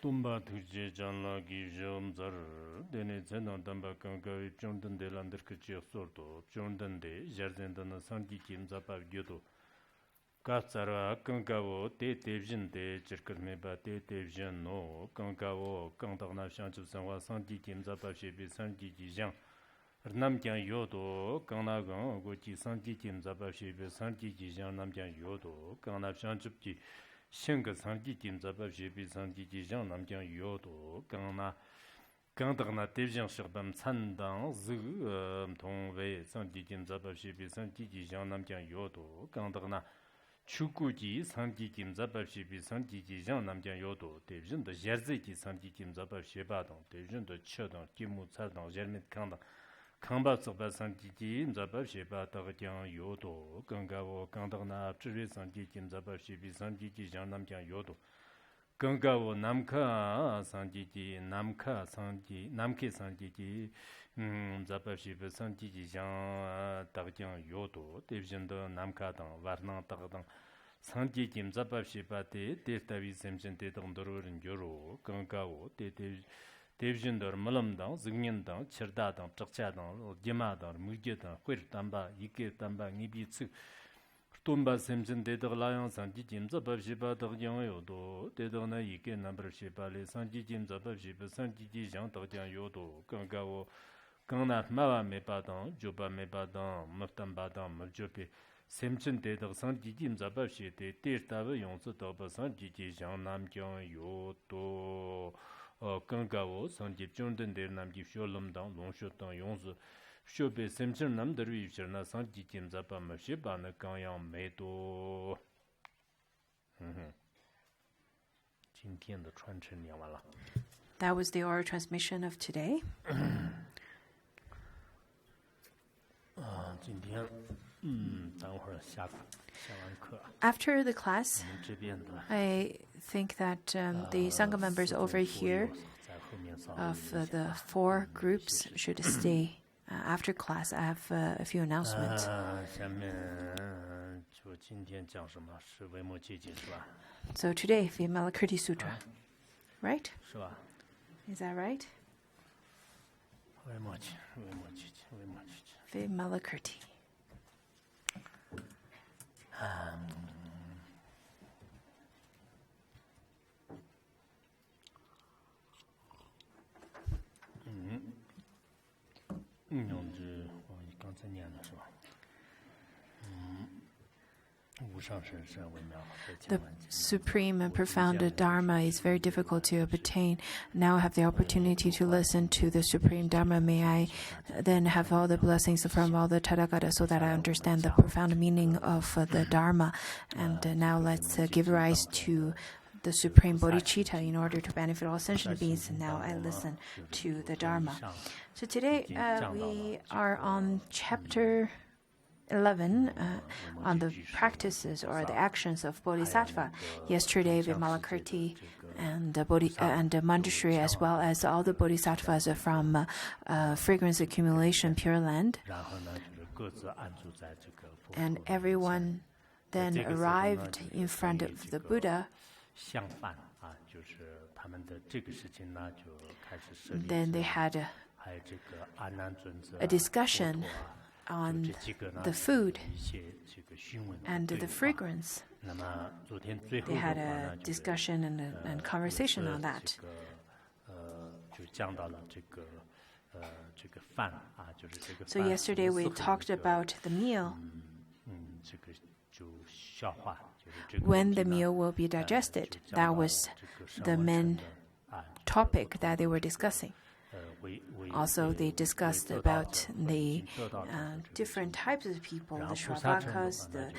Tumba tuje janla gi jom zar dene zenan damba kangawi jondan de lander kchi sorto jondan de jarden dana sangi kim zapa gyodo katsara kangawo te tevjin de chirkme ba te tevjin no kangawo kangdagna shanchu sanwa sangi kim zapa shebi sangi ji jang namkyan yodo kangnagang gochi sangi kim zapa shebi sangi ji jang namkyan yodo kangna shanchu ji Shenga sangi kim zabab shebi sangi ji jang namkyang yodo gangna gangdagna tevjang shirbam tsandang zig tongwei sangi kim zabab shebi sangi ji jang namkyang yodo gangdagna chuku ji sangi kim zabab shebi sangi ji jang namkyang yodo tevjang da jerzei ki sangi kim zabab sheba dang tevjang da chedang kimu tsadang jermit kangdang Kangba tsukba sangi ji zabab sheba dagdyang yodo gangawo gangdagna zhiri sangi kim zabab shebi sangi ji jang namkyang yodo gangawo namka sangi ji namke sangi ji zabab shebi sangi ji jang dagdyang yodo devjinda namka dang warnang dagdang sangi kim zabab sheba de destavi semchen de dangdorin yoro gangawo de Devjindar malamdang, zingyandang, chirdadang, chakchadang, dimadang, mugjedang, huirdamba, ikedamba, ngibitsik. Tumba semchen dedag layang sanji jim zabab shiba dagdyang yodo, dedagna ike nambar shiba le sanji jim zabab shiba sanji jijang dagdyang yodo, gangawo, gangnat mawa mebadang, joba mebadang, maftambadang, mabjope. Semchen dedag sanji jim zabab shide, dirtaba yongsa dagba sanji jijang namkyang yodo. Gangawo sanjib jondan der namgi sholumdang longshodang yongzu shobe semchen namdar wibshirna sanji kim zapa mabshiba na gangyang meido. 今天的传承念完了。 That was the oral transmission of today. 今天等会儿下完课。 After the class, I think that the Sangha members over here of the 4 groups should stay after class. I have a few announcements. 下面就今天讲什么是维摩诘经是吧？ So today, Vimalakirti Sutra, right? 是吧？ Is that right? 维摩诘经。 Vimalakirti. The supreme and profound Dharma is very difficult to obtain. Now I have the opportunity to listen to the supreme Dharma. May I then have all the blessings from all the Tathagata so that I understand the profound meaning of the Dharma. And now let's give rise to the supreme bodhicitta in order to benefit all sentient beings. And now I listen to the Dharma. So today we are on chapter 11 on the practices or the actions of Bodhisattva. Yesterday, Vimalakirti and Manjushri, as well as all the Bodhisattvas from fragrance accumulation Pure Land. And everyone then arrived in front of the Buddha. Then they had a discussion on the food and the fragrance. They had a discussion and conversation on that. So yesterday we talked about the meal. When the meal will be digested, that was the main topic that they were discussing. Also, they discussed about the different types of people, the Shravakas, the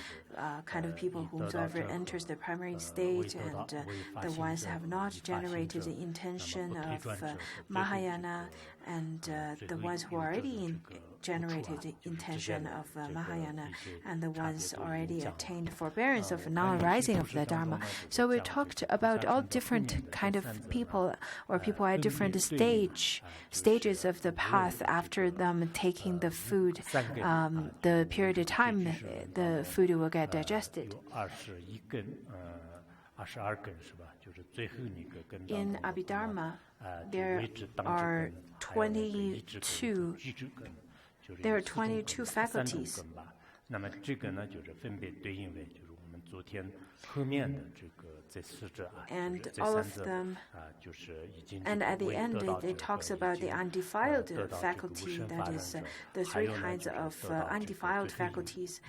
kind of people whomsoever enters the primary stage, and the ones who have not generated the intention of Mahayana, and the ones who are already generated intention of Mahayana and the ones already attained forbearance of non-arising of the Dharma. So we talked about all different kind of people or people at different stages of the path after them taking the food. The period of time the food will get digested. In Abhidharma, there are 22 faculties. And all of them, and at the end it talks about the undefiled faculty, that is the three kinds of undefiled faculties,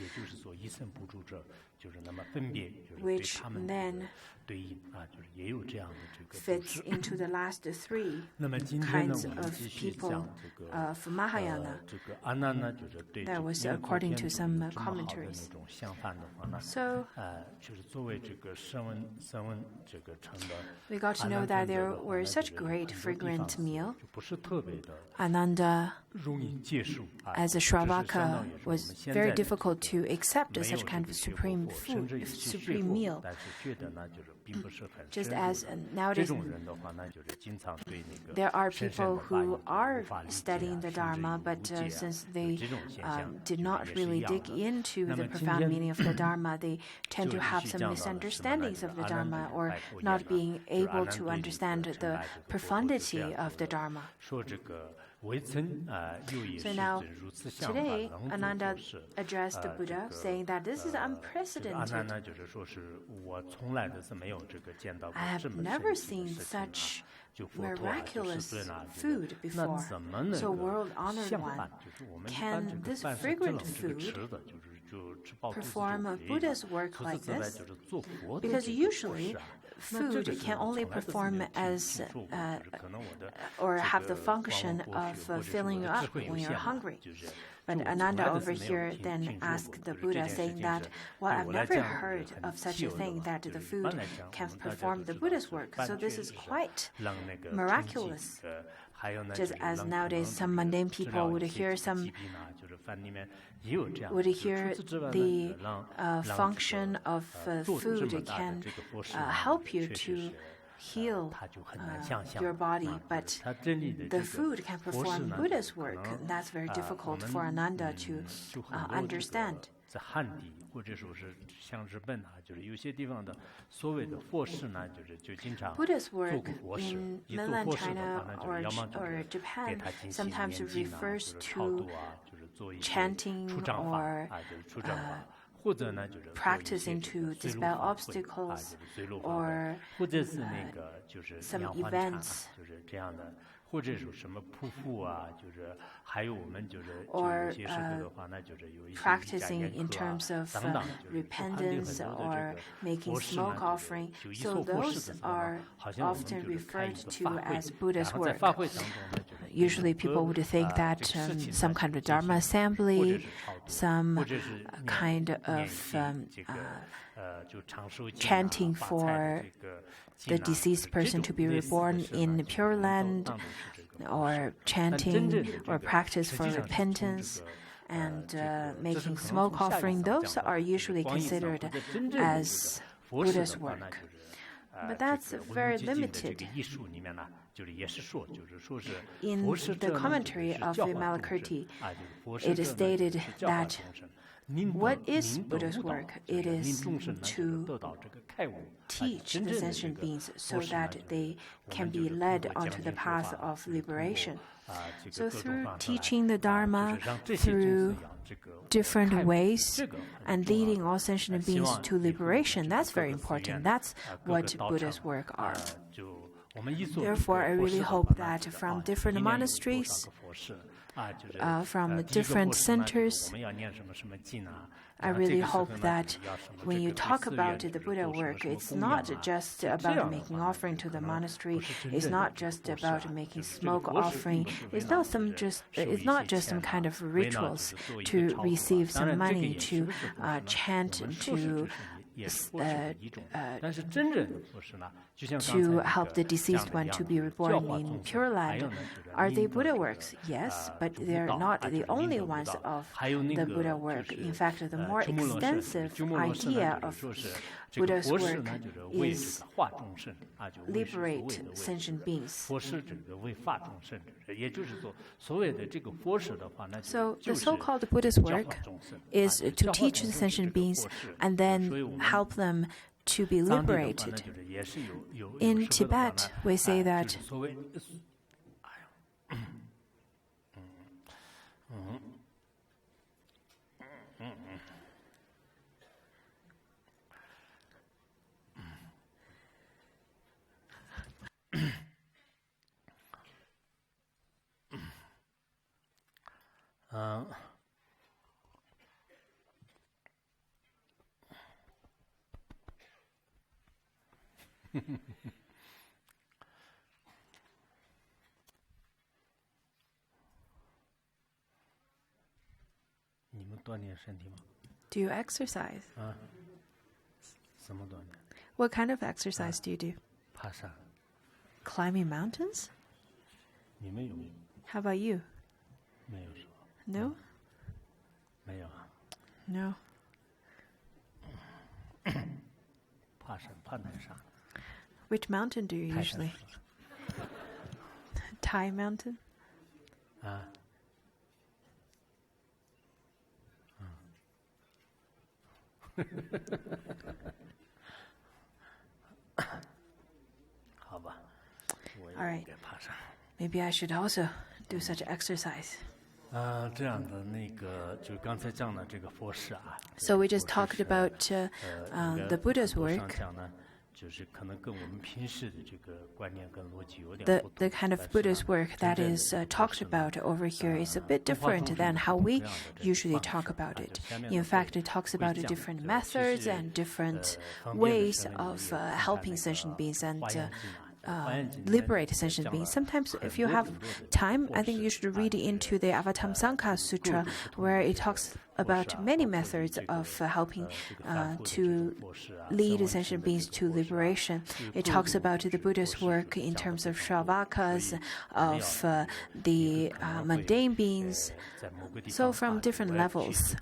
which then fits into the last three kinds of people of Mahayana. That was according to some commentaries. So we got to know that there were such great fragrant meal. Ananda, as a Shravaka, was very difficult to accept such kind of supreme food, supreme meal. Just as nowadays there are people who are studying the Dharma, but since they did not really dig into the profound meaning of the Dharma, they tend to have some misunderstandings of the Dharma or not being able to understand the profundity of the Dharma. So now, today, Ananda addressed the Buddha, saying that this is unprecedented. I have never seen such miraculous food before. So, world-honored one, can this fragrant food perform a Buddha's work like this? Because usually, food can only perform as or have the function of filling you up when you're hungry. But Ananda over here then asked the Buddha, saying that, well, I've never heard of such a thing, that the food can perform the Buddha's work. So this is quite miraculous. Just as nowadays some mundane people would hear the function of food can help you to heal your body, but the food can perform Buddha's work. That's very difficult for Ananda to understand. Buddha's work in mainland China or Japan sometimes refers to chanting or practicing to dispel obstacles or some events. Or practicing in terms of repentance or making smoke offering. So those are often referred to as Buddha's work. Usually people would think that some kind of Dharma assembly, some kind of chanting for the deceased person to be reborn in Pure Land, or chanting or practice for repentance and making smoke offering, those are usually considered as Buddha's work. But that's very limited. In the commentary of Vimalakirti, it is stated that what is Buddha's work? It is to teach the sentient beings so that they can be led onto the path of liberation. So through teaching the Dharma, through different ways, and leading all sentient beings to liberation, that's very important. That's what Buddha's work are. Therefore, I really hope that from different monasteries, from the different centers, I really hope that when you talk about the Buddha work, it's not just about making offering to the monastery. It's not just about making smoke offering. It's not just some kind of rituals to receive some money, to chant, to help the deceased one to be reborn in Pure Land. Are they Buddha works? Yes, but they're not the only ones of the Buddha work. In fact, the more extensive idea of Buddha's work is liberate sentient beings. So the so-called Buddhist work is to teach the sentient beings and then help them to be liberated. In Tibet, we say that do you exercise? What kind of exercise do you do? Climbing mountains? How about you? No? No. Which mountain do you usually? Thai mountain? All right. Maybe I should also do such exercise. So we just talked about the Buddha's work. The kind of Buddhist work that is talked about over here is a bit different than how we usually talk about it. In fact, it talks about different methods and different ways of helping sentient beings and liberate sentient beings. Sometimes, if you have time, I think you should read into the Avatamsaka Sutra, where it talks about many methods of helping to lead sentient beings to liberation. It talks about the Buddha's work in terms of Shravakas, of the mundane beings, so from different levels.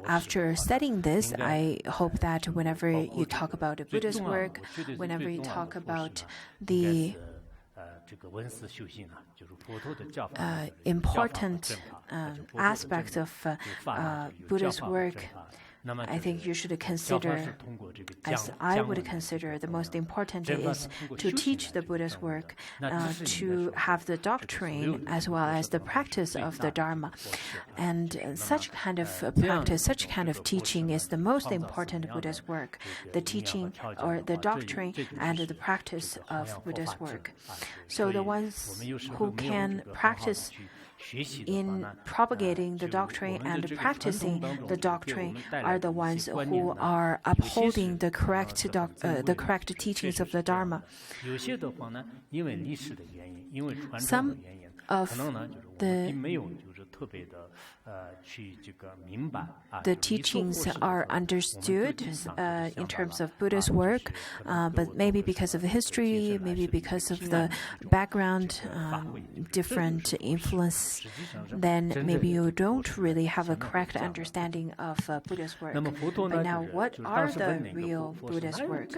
After studying this, I hope that whenever you talk about the Buddha's work, whenever you talk about the important aspects of Buddha's work, I think you should consider, as I would consider, the most important is to teach the Buddha's work, to have the doctrine as well as the practice of the Dharma. And such kind of practice, such kind of teaching is the most important Buddha's work, the teaching or the doctrine and the practice of Buddha's work. So the ones who can practice in propagating the doctrine and practicing the doctrine are the ones who are upholding the correct teachings of the Dharma. Some of the teachings are understood in terms of Buddha's work, but maybe because of the history, maybe because of the background, different influence, then maybe you don't really have a correct understanding of Buddha's work. But now, what are the real Buddha's work?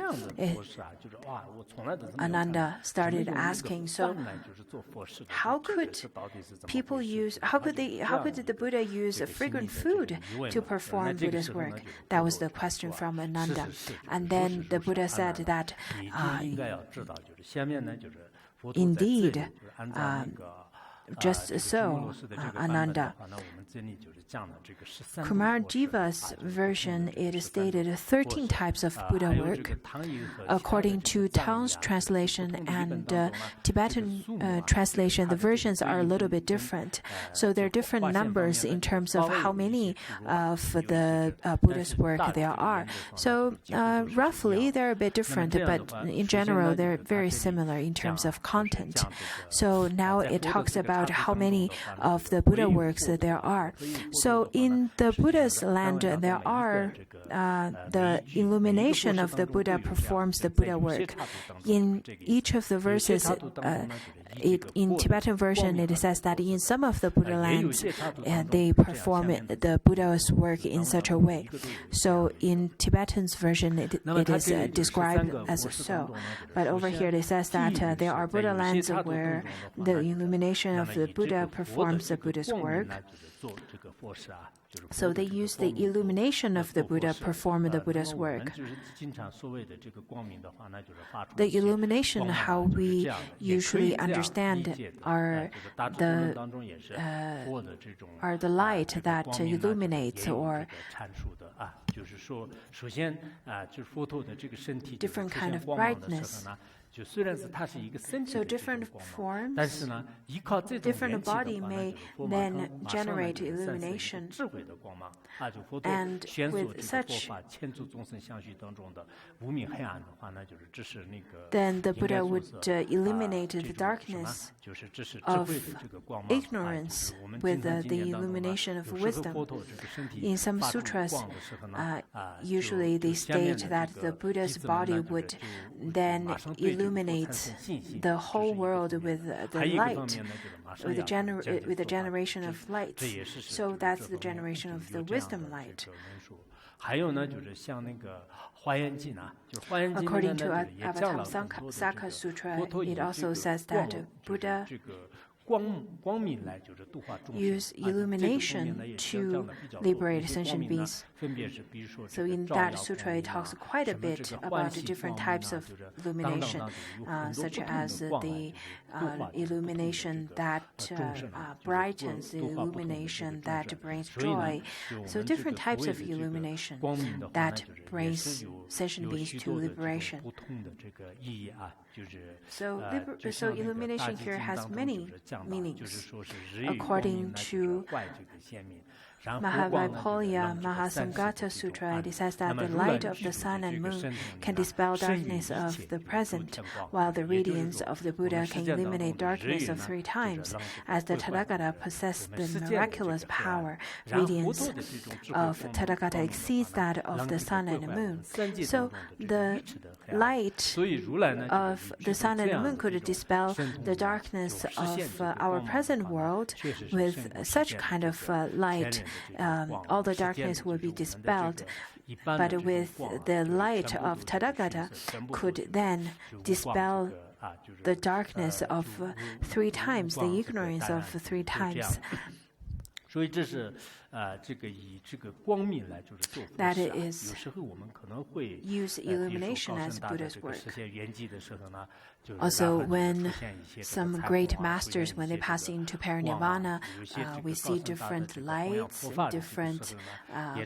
Ananda started asking, so how could the Buddha use fragrant food to perform Buddha's work? That was the question from Ananda. And then the Buddha said that indeed, just so, Ananda. Kumarjiva's version, it is stated 13 types of Buddha work. According to Tang's translation and Tibetan translation, the versions are a little bit different. So there are different numbers in terms of how many of the Buddha's work there are. So roughly, they're a bit different, but in general, they're very similar in terms of content. So now it talks about how many of the Buddha works that there are. So in the Buddha's land, there are the illumination of the Buddha performs the Buddha work. In each of the verses, in Tibetan version, it says that in some of the Buddha lands, they perform the Buddha's work in such a way. So in Tibetan's version, it is described as so. But over here, it says that there are Buddha lands where the illumination of the Buddha performs the Buddha's work. So they use the illumination of the Buddha perform the Buddha's work. The illumination, how we usually understand, are the light that illuminates or different kind of brightness. So different forms, different body may then generate illumination. And with such, then the Buddha would eliminate the darkness of ignorance with the illumination of wisdom. In some sutras, usually they state that the Buddha's body would then illuminate the whole world with the light, with the generation of light. So that's the generation of the wisdom light. According to Avatamsaka Sutra, it also says that Buddha use illumination to liberate sentient beings. So in that sutra, it talks quite a bit about the different types of illumination, such as the illumination that brightens, the illumination that brings joy. So different types of illumination that brings sentient beings to liberation. So illumination here has many meanings. According to Mahavaipolia Mahasamgata Sutra, it says that the light of the sun and moon can dispel darkness of the present, while the radiance of the Buddha can eliminate darkness of 3 times. As the Tathagata possessed the miraculous power, radiance of Tathagata exceeds that of the sun and the moon. So the light of the sun and the moon could dispel the darkness of our present world. With such kind of light, all the darkness will be dispelled. But with the light of Tathagata could then dispel the darkness of 3 times, the ignorance of 3 times. That is, use illumination as Buddha's work. Also, when some great masters, when they pass into parinirvana, we see different lights, different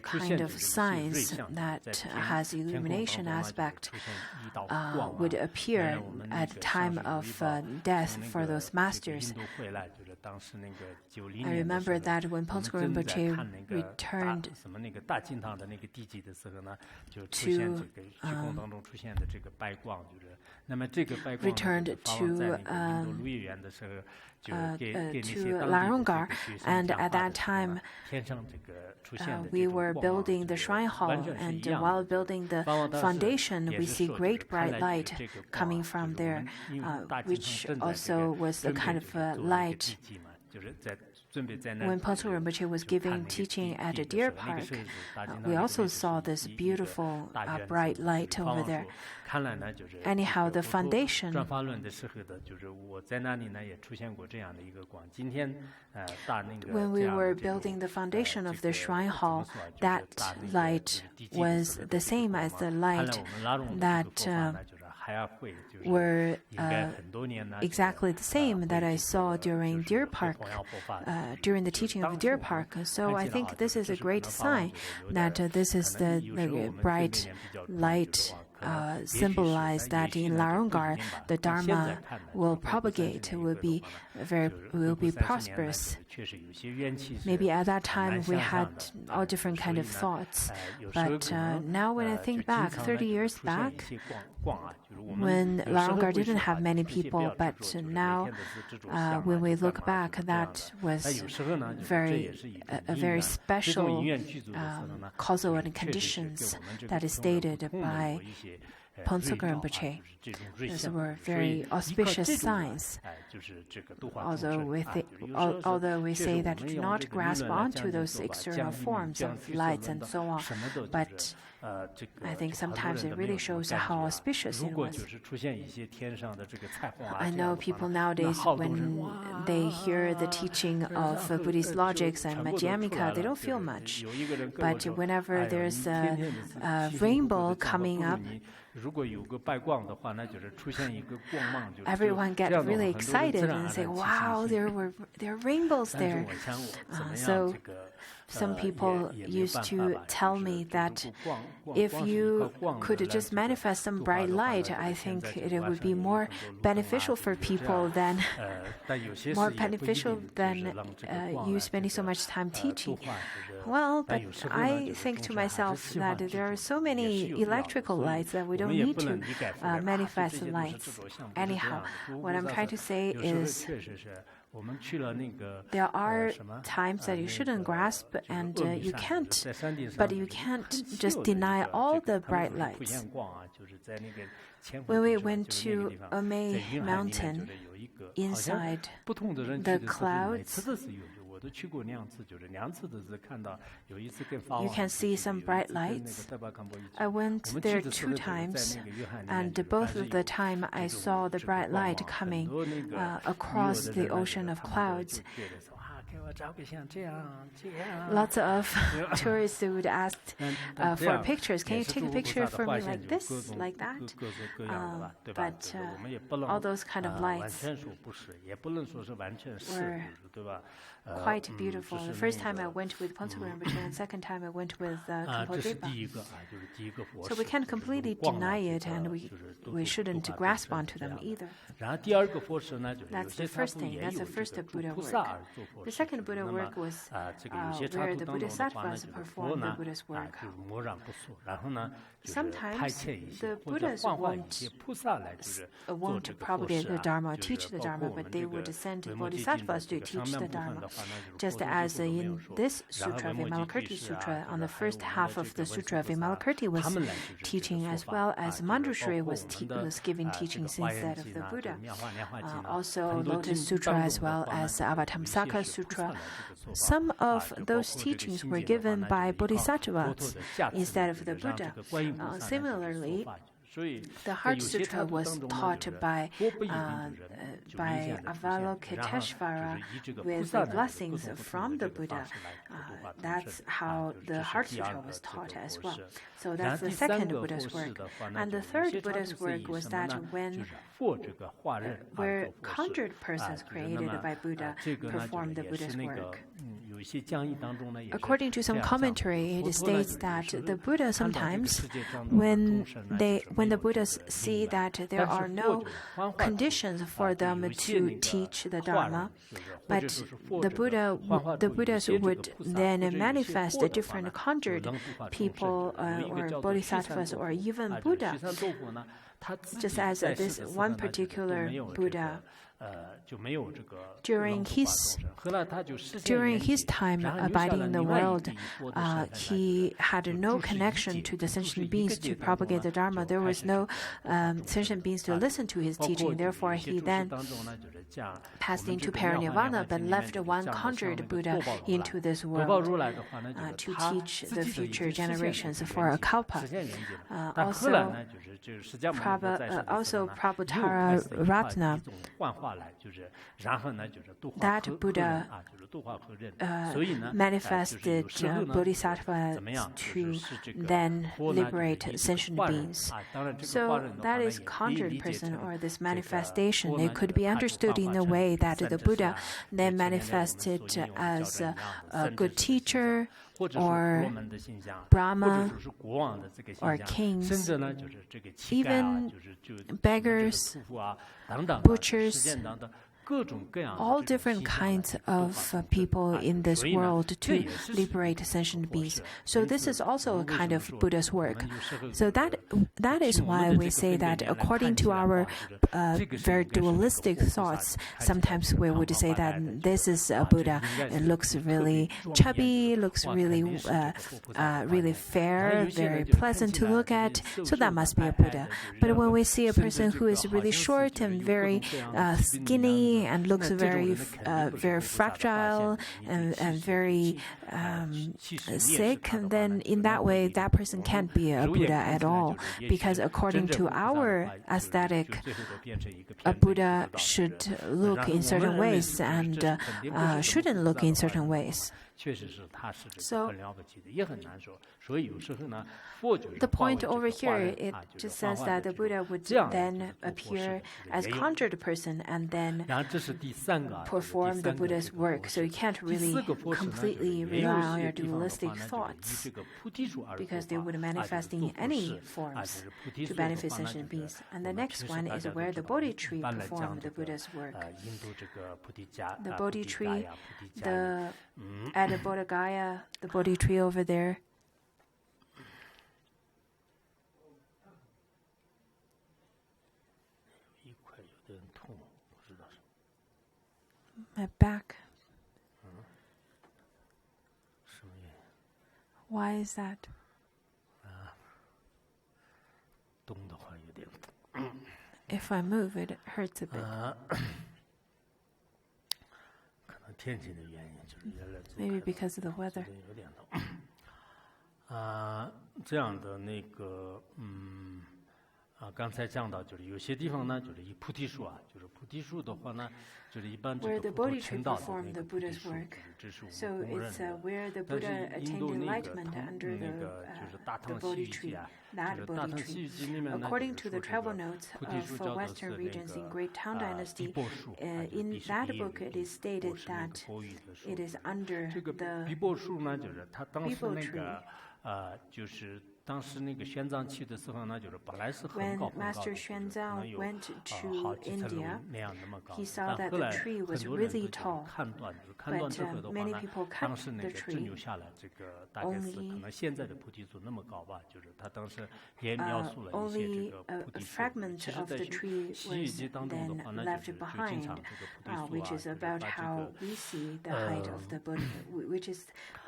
kind of signs that has illumination aspect would appear at the time of death for those masters. I remember that when Paul Rinpoche returned to Larungar, and at that time we were building the shrine hall, and while building the foundation, we see great bright light coming from there, which also was the kind of light. When Paul Rinpoche was giving teaching at a deer park, we also saw this beautiful bright light over there. Anyhow, the foundation, when we were building the foundation of the shrine hall, that light was the same as the light that were exactly the same that I saw during Deer Park, during the teaching of Deer Park. So I think this is a great sign that this is the bright light symbolize that in Larungar the Dharma will propagate, will be prosperous. Maybe at that time we had all different kind of thoughts, but now when I think back, 30 years back, when Larungar didn't have many people, but now when we look back, that was a very special causal and conditions that is stated by Ponsuk Rinpoche. These were very auspicious signs. Although we say that do not grasp onto those external forms of lights and so on, but I think sometimes it really shows how auspicious it was. I know people nowadays, when they hear the teaching of Buddhist logics and Madhyamika, they don't feel much. But whenever there's a rainbow coming up, everyone gets really excited and say, wow, there are rainbows there. So some people used to tell me that if you could just manifest some bright light, I think it would be more beneficial for people than you spending so much time teaching. Well, but I think to myself that there are so many electrical lights that we don't need to manifest lights. Anyhow, what I'm trying to say is there are times that you shouldn't grasp, and you can't just deny all the bright lights. When we went to Omei Mountain, inside the clouds, you can see some bright lights. I went there 2 times, and both of the time I saw the bright light coming across the ocean of clouds. Lots of tourists would ask for pictures. Can you take a picture for me like this, like that? But all those kind of lights were quite beautiful. The first time I went with Ponsuk Rinpoche, and second time I went with Khenpo Dreba. So we can't completely deny it, and we shouldn't grasp onto them either. That's the first thing. That's the first Buddha work. The second Buddha work was where the Bodhisattvas performed the Buddha's work. Sometimes the Buddhas won't propagate the Dharma, teach the Dharma, but they would send Bodhisattvas to teach the Dharma. Just as in this sutra, Vimalakirti Sutra, on the first half of the sutra, Vimalakirti was teaching, as well as Manjushri was giving teachings instead of the Buddha. Also, Lotus Sutra, as well as Avatamsaka Sutra. Some of those teachings were given by Bodhisattvas instead of the Buddha. Similarly, the Heart Sutra was taught by Avalokiteshvara with the blessings from the Buddha. That's how the Heart Sutra was taught as well. So that's the second Buddha's work. And the third Buddha's work was that where conjured persons created by Buddha performed the Buddha's work. According to some commentary, it states that the Buddha sometimes, when the Buddhas see that there are no conditions for them to teach the Dharma, but the Buddhas would then manifest different conjured people or bodhisattvas or even Buddha. Just as this one particular Buddha, during his time abiding in the world, he had no connection to the sentient beings to propagate the Dharma. There was no sentient beings to listen to his teaching. Therefore, he then passed into parinirvana, but left one conjured Buddha into this world to teach the future generations for a kalpa. Also, Prabhutara Ratna that Buddha manifested bodhisattva to then liberate sentient beings. So that is conjured person, or this manifestation. It could be understood in a way that the Buddha then manifested as a good teacher, or Brahma, or kings, even beggars, butchers, all different kinds of people in this world to liberate sentient beings. So this is also a kind of Buddha's work. So that is why we say that according to our very dualistic thoughts, sometimes we would say that this is a Buddha. It looks really chubby, looks really really fair, very pleasant to look at. So that must be a Buddha. But when we see a person who is really short and very skinny and looks very very fragile and very sick, then in that way that person can't be a Buddha at all, because according to our aesthetic, a Buddha should look in certain ways and shouldn't look in certain ways. So the point over here, it just says that the Buddha would then appear as conjured person and then perform the Buddha's work. So you can't really completely rely on your dualistic thoughts, because they would manifest in any forms to benefit sentient beings. And the next one is where the Bodhi tree performed the Buddha's work. The Bodhi tree, at the Bodh Gaya, the Bodhi tree over there. My back. Why is that? If I move, it hurts a bit. Maybe because of the weather. 刚才讲到就是有些地方呢，就是以菩提树啊，就是菩提树的话呢，就是一般这个普陀成道的那个菩提树，这是我们公认的。但是印度那个就是大唐西域记啊，就是大唐西域记里面呢， According to the travel notes of Western regions in Great Tang Dynasty, in that book it is stated that it is under the 毗钵树呢，就是它当时那个就是。 当时那个玄奘去的时候呢，就是本来是很高很高的，可能有好几层楼那样那么高。但后来很多人都看断，就是看断之后的话呢，当时那个只留下了这个大概是可能现在的菩提树那么高吧，就是他当时也描述了一些这个菩提树。其实，在西域记当中的话呢，就经常这个菩提树啊，就是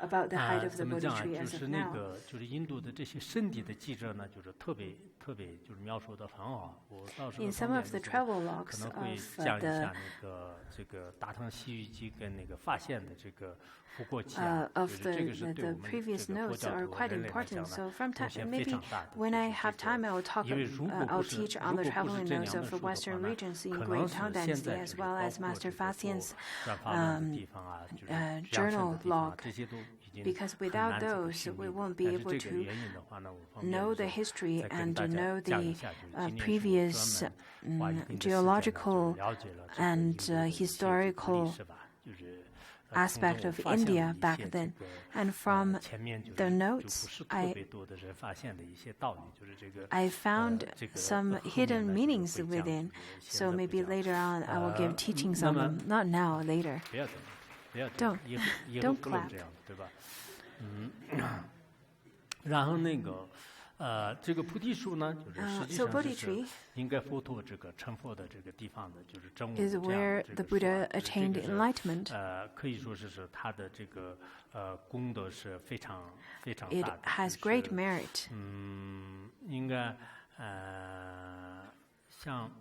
把怎么讲啊，就是那个就是印度的这些。 身体的记者呢，就是特别就是描述的很好。我到时候可能会讲一下那个这个大唐西域记跟那个发现的这个复国记啊，就是这个是对我们这个佛教徒人类来讲呢，贡献非常大的。When I have time, I will I'll teach on the traveling notes of Western regions in Great Tang Dynasty, as well as Master Faxian's journal log. Because without those, we won't be able to know the history and know the previous geological and historical aspect of India back then. And from the notes, I found some hidden meanings within. So maybe later on, I will give teachings on them. Not now, later. Don't clap. 然后那个这个菩提树呢，就是实际上是应该佛陀这个成佛的这个地方的，就是真悟这样这个可以说是他的这个功德是非常非常大的。It has great merit. 应该像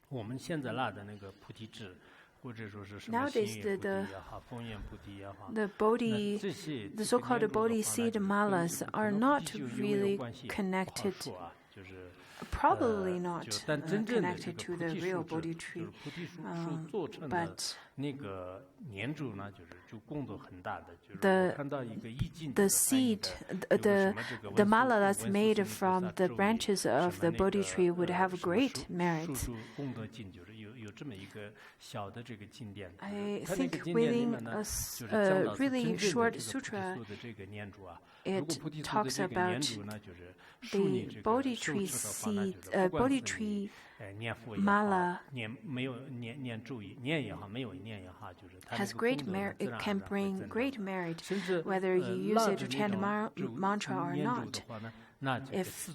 我们现在拿的那个菩提智。 Nowadays, the Bodhi, the so-called Bodhi seed malas are not really connected Probably not connected to the real Bodhi tree, but the seed, the mala that's made from the branches of the Bodhi tree would have great merit. I think within a really short sutra, it talks about the Bodhi tree seed, Bodhi tree mala has great merit. It can bring great merit, whether you use it to chant mantra or not. If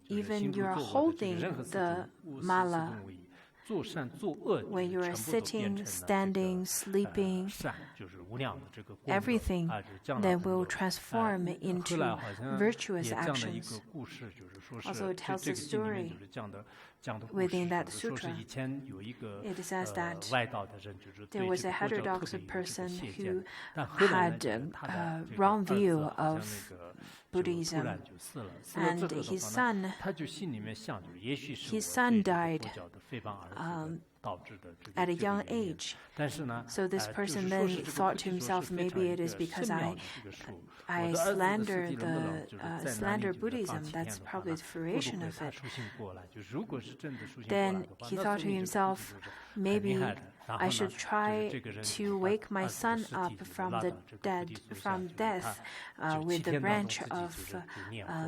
even you are holding the mala, when you are sitting, standing, sleeping, everything then will transform into virtuous actions. Also, it tells a story within that sutra. It says that there was a heterodox person who had a wrong view of Buddhism, and his son died at a young age. So this person then thought to himself, maybe it is because I slander Buddhism. That's probably the fruition of it. Then he thought to himself, maybe I should try to wake my son up from death with the branch of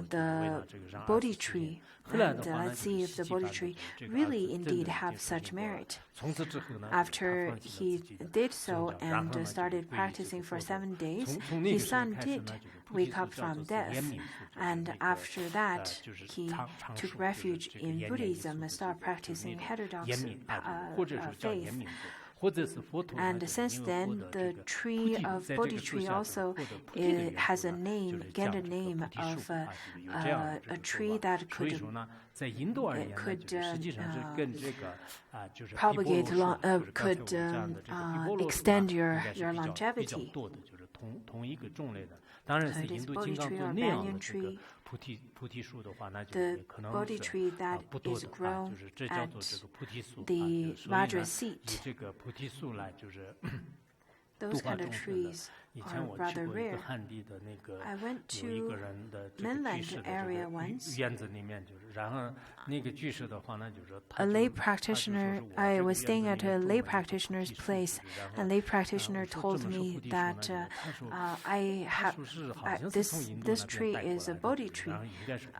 the Bodhi tree. And let's see if the Bodhi tree really indeed have such merit. After he did so and started practicing for 7 days, his son did wake up from death. And after that, he took refuge in Buddhism and started practicing heterodox faith. And since then, the tree of Bodhi tree also has a name, gained a name of a tree that could propagate, could extend your longevity. So it is Bodhi tree or banyan tree. The Bodhi tree that is grown at the Vajra seat. Those kind of trees are rather rare. I went to mainland area once. A lay practitioner, I was staying at a lay practitioner's place, and lay practitioner told me that this tree is a Bodhi tree.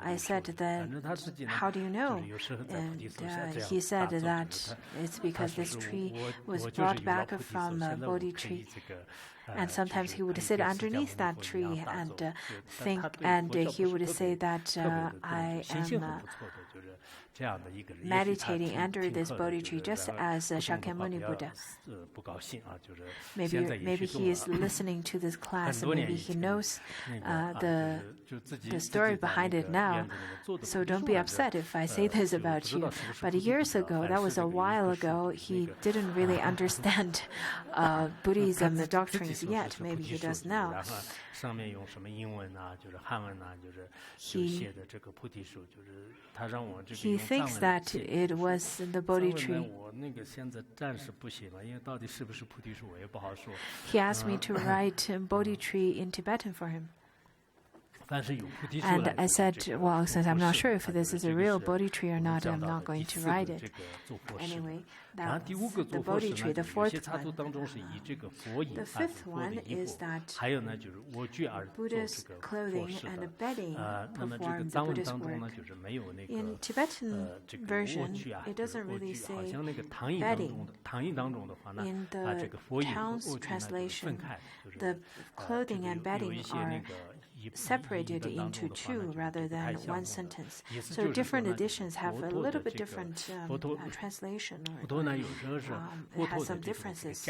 I said, then how do you know? And he said that it's because this tree was brought back from a Bodhi tree. And sometimes he would sit underneath that tree and think, and he would say that I am meditating under this Bodhi tree, just as Shakyamuni Buddha. Maybe he is listening to this class, and maybe he knows the story behind it now. So don't be upset if I say this about you. But years ago, that was a while ago, he didn't really understand Buddhism, the doctrines yet. Maybe he does now. He thinks that it was the Bodhi tree. He asked me to write Bodhi tree in Tibetan for him. And I said, well, since I'm not sure if this is a real Bodhi tree or not, I'm not going to write it. Anyway, that's the Bodhi tree, the fourth one. The fifth one is that Buddha's clothing and bedding perform the Buddhist work. In Tibetan version, it doesn't really say bedding. In the town's translation, the clothing and bedding are separated into two rather than one sentence. So different editions have a little bit different translation. It has some differences.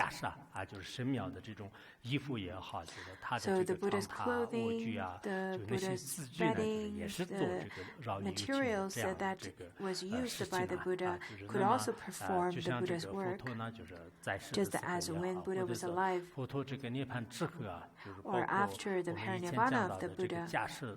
So the Buddha's clothing, the Buddha's bedding, the materials that was used by the Buddha could also perform the Buddha's work, just as when Buddha was alive or after the parinirvana of the 的这个 Buddha.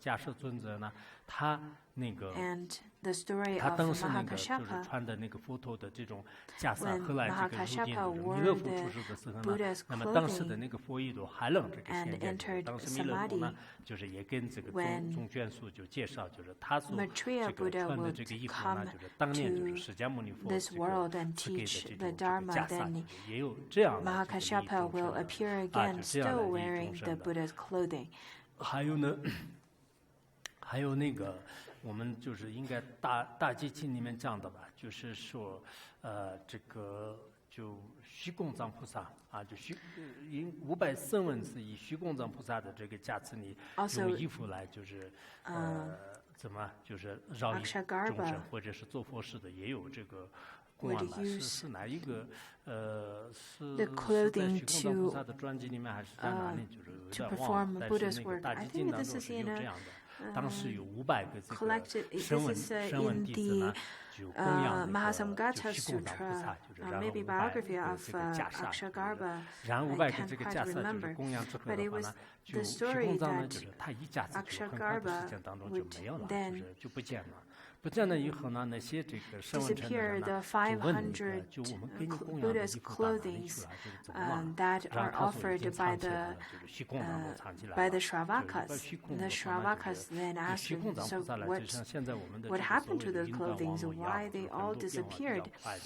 假设尊者呢，他那个 And the story 他 of 当时那个就是 Mahakashapa, 穿的那个佛陀的这种袈裟， when 后来这个入定 Mahakashapa 弥 wore 勒佛 the 出世的时候呢， Buddha's 那么当时的 clothing 那个佛衣都还能这个 and 现在， entered 当时弥勒佛呢 Samadhi, 就是也跟这个 when 中卷述就介绍，就是他所 Maitreya 这个 Buddha 穿的 would 这个衣服 come 呢，就是当年就是 to 释迦牟尼佛 this 这个 world and 赐给的 teach 这 the 种这个 Dharma, 袈裟， then 就是也有这样的这个一 Mahakashapa 种 will 身的 appear 就 again 这样 still 的一 wearing 种 the 身的。 Buddha's clothing. 还有呢，还有那个，我们就是应该大集经里面讲的吧，就是说，这个就虚空藏菩萨啊，就因500声闻是以虚空藏菩萨的这个加持里 Also, 用衣服来就是怎么就是绕一众 Akshagarba 生，或者是做佛事的也有这个。供养吧，是哪一个？是 the 在 clothing 虚空藏菩 to 萨的专辑里面，还是在哪里？就是有 to 点忘 perform 了。但 Buddha's 是那个 work. 大 I 集经 think 当 this 中 is 是有 in 这 a 样的。当时有500个这个 collected. 声 This 闻 is 声闻 in 弟子呢， the 就供养那个 Mahasamgata 就虚空藏菩萨， Sutra, 就是然后 maybe 500 biography 个 of 这个袈裟， Akshagarba. 然后 I 500个 can't 这个 quite 袈裟就是 remember, 供养之后 but 的 it 话 was 呢， the 就虚 story 空藏呢， that 就是它一下子就很快的时间当中就没有了， then 就不见了。不见了以后呢，那些这个声闻乘的 disappear 人 the 呢，就问那个， 500就我们给你供养的 Buddha's 衣服到哪里去 clothing 了？就是怎么了？ that 然 are 后他说已 offered 经 by 藏起来 the 了，就是虚空当中藏起来 by 了。 the 就一个 Shravakas. 虚空 The 的话呢，就 Shravakas 是 then 以 asked 虚空 him, 藏 so 菩萨来，就 what 像现在我们的 what 这个所 happened 谓 to 的 the 云端网 clothings? 络一样 Why 的， they 就 all 很多变化比较 disappeared? 快的。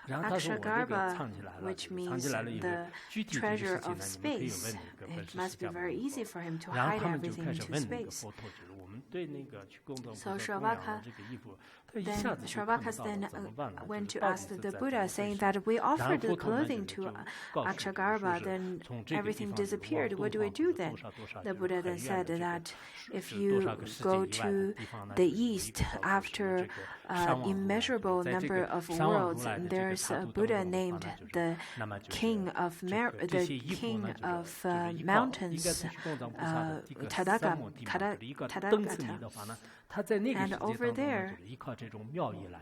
然后他说我这个 Akshagarba, 藏起来了， which 就是藏起 means 来了以后， the 具体这些 treasure 事情 of 呢，你们可以 space. 问那个本 It 师 must 释 be 迦牟 very 尼 easy 佛。 for him to 然后 hide 他们就 everything 开始 into 问那个 space. 佛陀，就是我们对那个去供养 So 菩萨供养的 Shravakas 这个衣服，他一下 Then 子就看不 Shravakas 到了， then 怎么办呢？ went 就 to 到底 ask 是 the 怎么 Buddha, 回 saying 事？ that we 然后 offered 佛 the 陀呢，就 clothing 就 to 告诉我们说 Akshagarba, 是 then 从这个地 everything 方就是往 disappeared. 东 What do we 方 do 就是 then? 多少多少， The 就是 Buddha 很 then 远 said 的这个 that if 是多 you 少个世界 go 以外的 to 地方呢， the 就是有一 east 个叫做是 after 这个山王如来， immeasurable 在这 number 个 of 山王如 worlds, 来的 and 这个 there's 刹 a 土当 Buddha 中的话 named 呢，就是 the 那么就是 king of 这个这 the 些衣服 king 呢，就是 of 就是依靠应该 mountains, 是虚空藏菩萨的一个 Tadaga- 三摩地嘛， Tada- 就是一个灯次里的话呢，他在那个 And 世界 over 当中呢， there 就是依靠这种妙意来，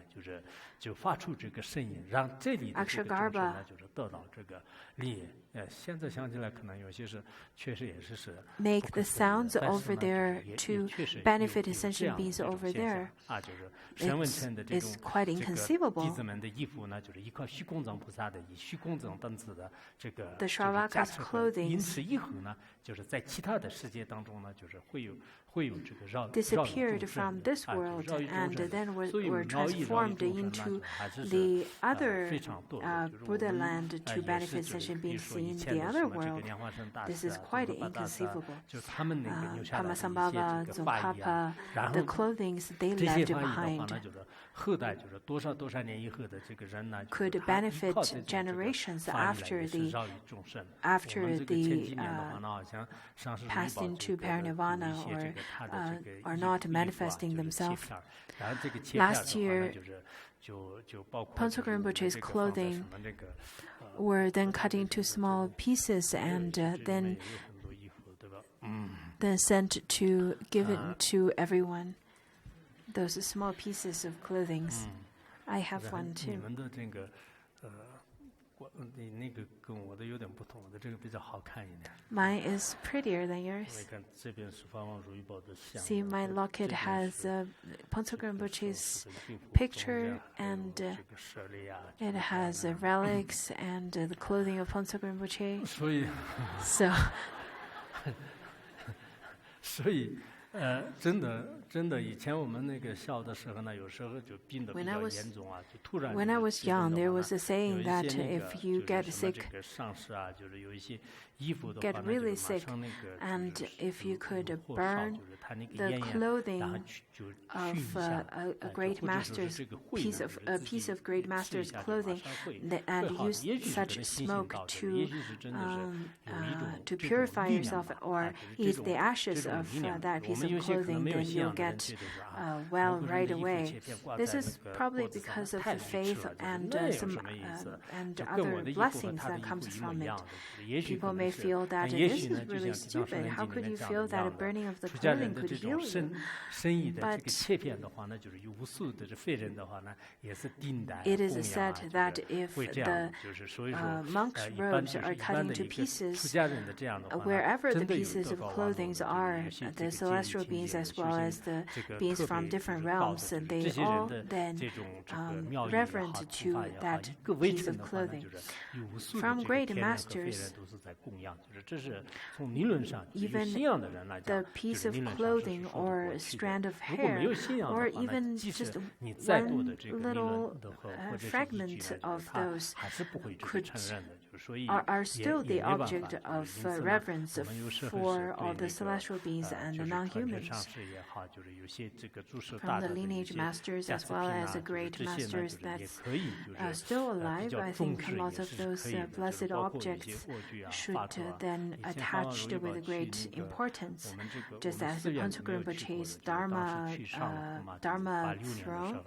就发出这个声音，让这里的这个众生 Akshagarba 呢，就是得到这个利益。现在想起来，可能有些是确实也是 make 不可 the 思议的 sounds 但是 over 呢，就是 there 也 to 确实 benefit 有 sentient 这样的 beings 这种 over 现象 there. 啊，就是神文称的这 It's 种 quite 这个 inconceivable. 弟子们的衣服呢，就是依靠虚空藏菩萨的以虚空藏等子的这个 The 这个 Shravakas 加持和 clothings 因此以后呢，就是在其他的世界当中呢，就是会有这个绕 disappeared 众 from 生 this 啊，就是 world 绕一 and 众生。 then 所以 were 绕一 transformed 众生呢， into 就还是 the 非 other 常多的，就是我 Buddha 们 land to 也 benefit 是就是 sentient 比如 beings 说以 in 前 the 的 other 什么这个 world. 莲花生大 This 师 is 啊， quite 宗喀大师啊， inconceivable. 就是他们那个留下来的一些 Pamasambhava, 这个法义 Tsongkhapa, 啊，然 the 后 clothings they 这些 left 法义的话 behind 呢，就是后代就是多少年以后的这个人呢，就 could 是他依 benefit 靠这种这个 generations 法义来 after 也是 the 绕于众生。我 after 们这个 the 前几年的话呢，好像上师如意 passed 宝 into 就给了有一 parinirvana 些这 or 个他的这个 are 衣 not 服啊， manifesting 就是切 themselves. 片儿，然后这个切片儿的 Last 话呢， year, 就包括 Pontsog 就是我们 Rinpoche's 这个放在 clothing 什么这个 were then cut into small pieces and 这里面 then 也有很多衣服，对吧？then sent to give it to everyone. Those small pieces of clothings. I have 然后 one 你 too. 们的这个你那个跟我的有点不同，我的这个比较好看一点。 Mine is prettier than 你 yours. 看这边是法王如意宝的像， See, my 这 locket 边 has 是 Pontsog 这个 Rinpoche's 手的衣服 picture 中间还有 and 这个舍利啊， it has relics and the clothing of Pontsog Rinpoche. 所以 So 真的，以前我们那个小的时候呢，有时候就病得比 When I 较 was- 严重啊，就突然 when I was 疾病 young, 的 there 话 was 呢 a saying 有一 that 些那 if 个 you 就 get 是什么 sick, 这个上司啊，就是有一些衣服的 get 话呢，就 really 是马 sick, 上那个 and 就是 if you 有 could 火烧 burn 就是它那个 the 烟然后 clothing 就熏 of 一下， a 就 great 或者说是 master's 这个会 piece 呢 of 就是 a 自 piece 己 of great 吃一 master's 下就马 clothing 上会 and 会好的 use 也许是 such 这个信心 smoke 导致的， to 也许是真的是有一种 to 这种 purify 力量 yourself 吧 or 啊，就是 eat 这 the 种 ashes 这种 of 力量。 that 我 piece 们 of 有些可能 clothing, 没有 then 信仰 you'll get well right away. This is probably because of the faith and other blessings that comes from it. People may feel that this is really stupid. How could you feel that a burning of the clothing could heal you? But it is said that if the monk's robes are cut into pieces, wherever the pieces of clothing are, the celestial beings as well as the beings from different realms, they all then reverent to that piece of clothing. From great masters, even the piece of clothing or strand of hair, or even just one little fragment of those are still the object of reverence for all the celestial beings and the non-humans. From the lineage masters as well as the great masters that's still alive, I think lots of those blessed objects should then attached with great importance, just as Pansuk Rinpoche's Dharma throne.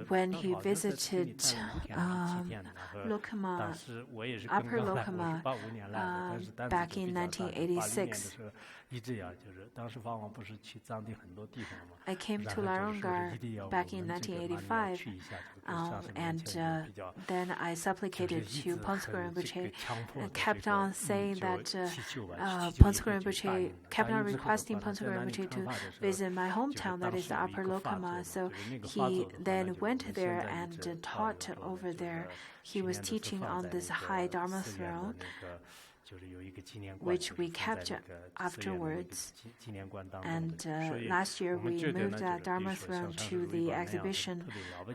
When he visited Lokama, Upper Lokama, back in 1986, I came to Larongar back in 1985, and then I supplicated to Pansuk Rinpoche and kept on saying that Pansuk Rinpoche kept on requesting Pansuk Rinpoche to visit my hometown, that is the Upper Lokama. So he then went there and taught over there. He was teaching on this high Dharma throne, which we kept afterwards. And last year we moved that Dharma throne to the exhibition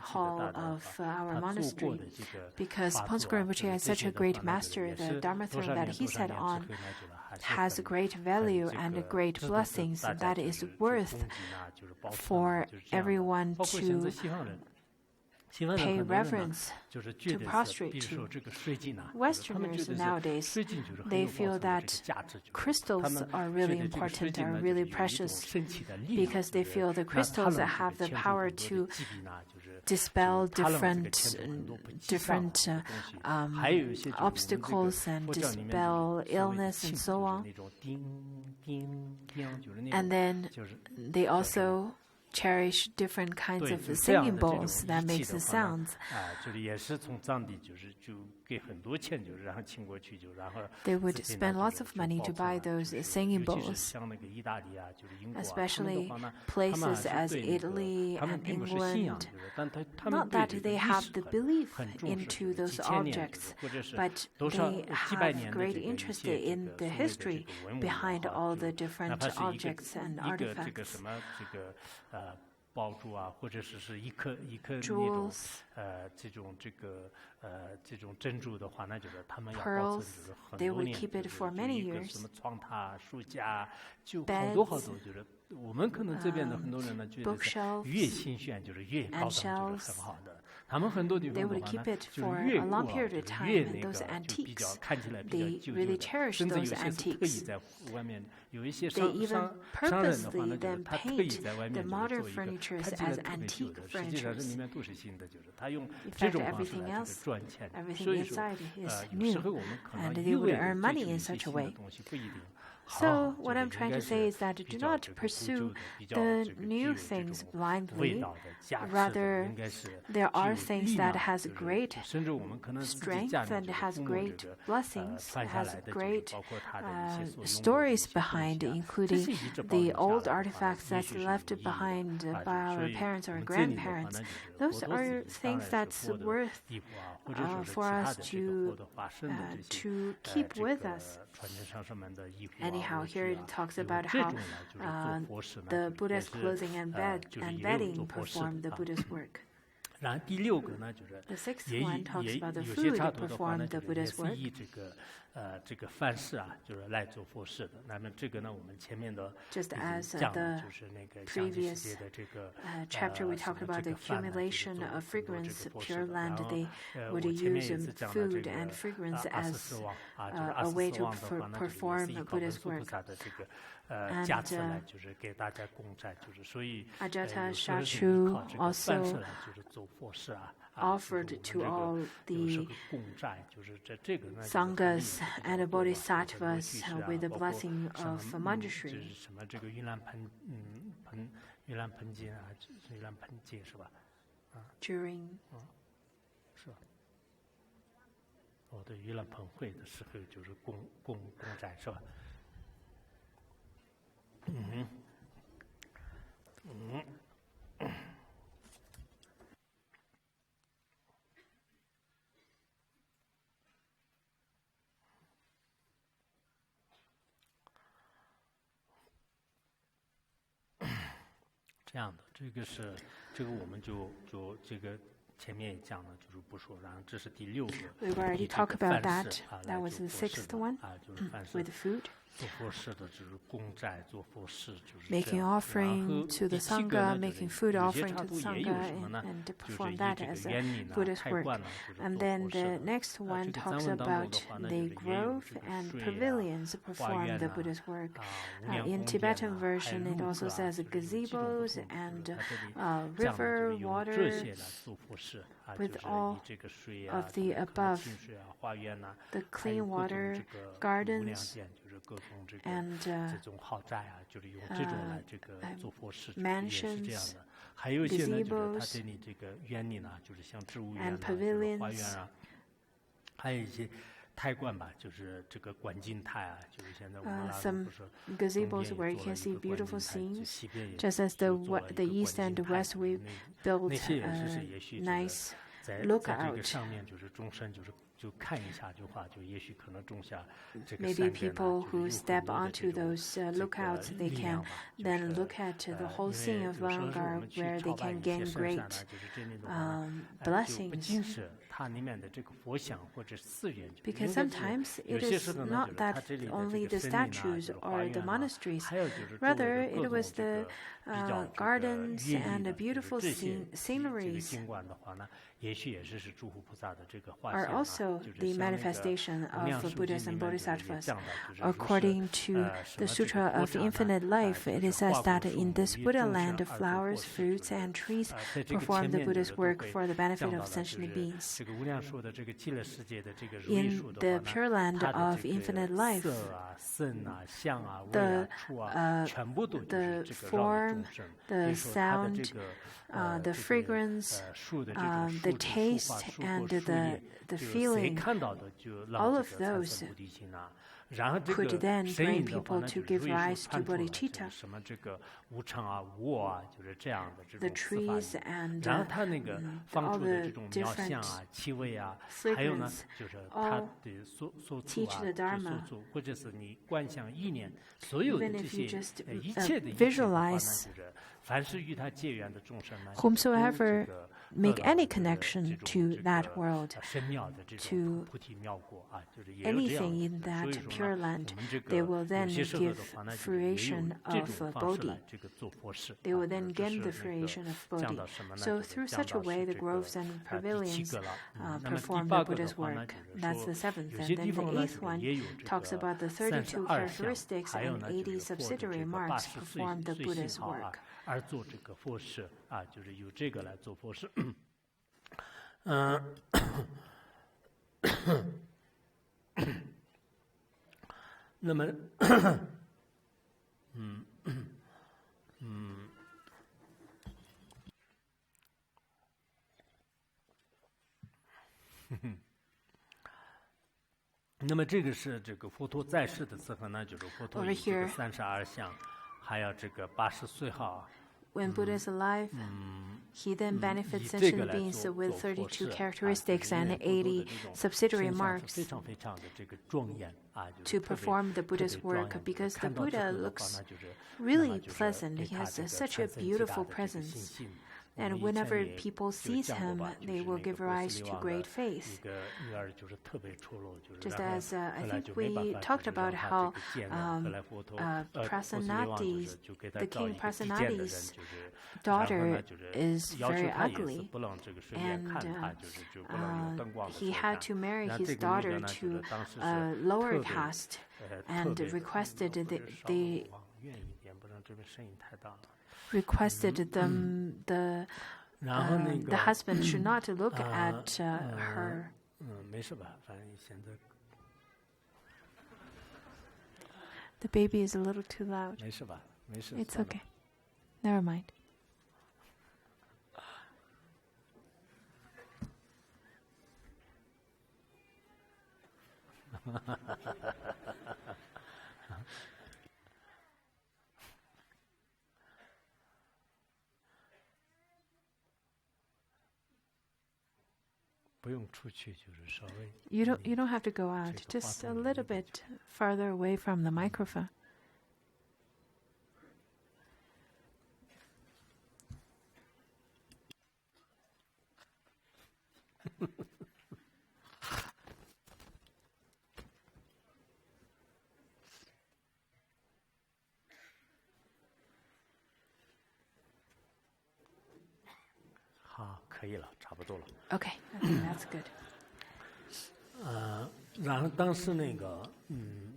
hall of our monastery, because Pansuk Rinpoche is such a great master. The Dharma throne that he sat on has great value and great blessings that is worth for everyone to pay reverence, to prostrate to. Westerners nowadays, they feel that crystals are really important, are really precious, because they feel the crystals have the power to dispel different obstacles and dispel illness and so on. And then they also cherish different kinds of singing bowls that makes the sounds. They would spend lots of money to buy those singing bowls, especially places as Italy and England. Not that they have the belief into those objects, but they have great interest in the history behind all the different objects and artifacts. Jewels, pearls, they would keep it for many years. Beds, bookshelves, and shelves. They would keep it for a long period of time, and those antiques, they really cherish those antiques. They even purposely then paint the modern furnitures as antique furnitures. In fact, everything else, everything inside is new, and they would earn money in such a way. So what I'm trying to say is that do not pursue the new things blindly. Rather, there are things that has great strength and has great blessings, has great stories behind, including the old artifacts that's left behind by our parents or grandparents. Those are things that's worth for us to keep with us. Anyhow, here it talks about how the Buddha's clothing and bedding perform the Buddha's work. The sixth one talks about the food perform the Buddha's work. Just as the previous chapter, we talked about the accumulation of fragrance, Pure Land, they would use food and fragrance as a way to perform Buddha's work. 加词来就是给大家供债，就是所以 Ajata Shachu also offered to all the sanghas and bodhisattvas with the blessing of manjushri. 什么这个盂兰盆盂兰盆经啊，盂兰盆经是吧？ During 是吧？对，盂兰盆会的时候就是供债是吧？这样的，这个我们就这个前面也讲了，就是不说。然后这是第6个。We've already talked about that. That was the 6th one with food. Making offering to the Sangha, making food offering to the Sangha, and to perform that as a Buddhist work. And then the next one talks about the grove and pavilions perform the Buddhist work. In Tibetan version, it also says gazebos and river, water, with all of the above, the clean water, gardens, and mansions, gazebos, and pavilions. 还有一些泰观吧，就是这个观景台啊，就是现在我们 some gazebos where you can see beautiful scenes, just as the east and the west we built nice lookout. Maybe people who step onto those lookouts, they can then look at the whole scene of Varangar where they can gain great blessings. Because sometimes it is not that only the statues or the monasteries, rather it was the gardens and the beautiful sceneries are also the manifestation of Buddhas and Bodhisattvas. According to the Sutra of Infinite Life, it is says that in this Buddha land, flowers, fruits, and trees perform the Buddhist work for the benefit of sentient beings. In the Pure Land of Infinite Life, the form, the sound, the fragrance, the taste, and the feeling, all of those could then bring people to give rise to bodhicitta. The trees and all the different fragrance all teach the Dharma. Even if you just visualize whomsoever make any connection to that world, to anything in that Pure Land, they will then give fruition of Bodhi. They will then gain the fruition of Bodhi. So through such a way, the groves and pavilions perform the Buddha's work. That's the 7th. And then the 8th one talks about the 32 characteristics and 80 subsidiary marks perform the Buddha's work. 而做这个佛事啊，就是由这个来做佛事。那么，那么这个是这个佛陀在世的时候呢，就是佛陀有这个32相。 还有这个80岁哈。 When Buddha is alive, he then benefits sentient beings with 32 characteristics and 80 subsidiary marks to perform the Buddha's work, because the Buddha looks really pleasant. He has such a beautiful presence. And whenever people see him, they will give rise to great faith. Just as I think we talked about how Prasanati's, the king Prasanati's daughter is very ugly, and he had to marry his daughter to a lower caste, and requested requested the husband should not look at her. The baby is a little too loud. It's okay. Never mind. You don't have to go out. Just a little bit farther away from the microphone. Okay, I think that's good. 然后当时那个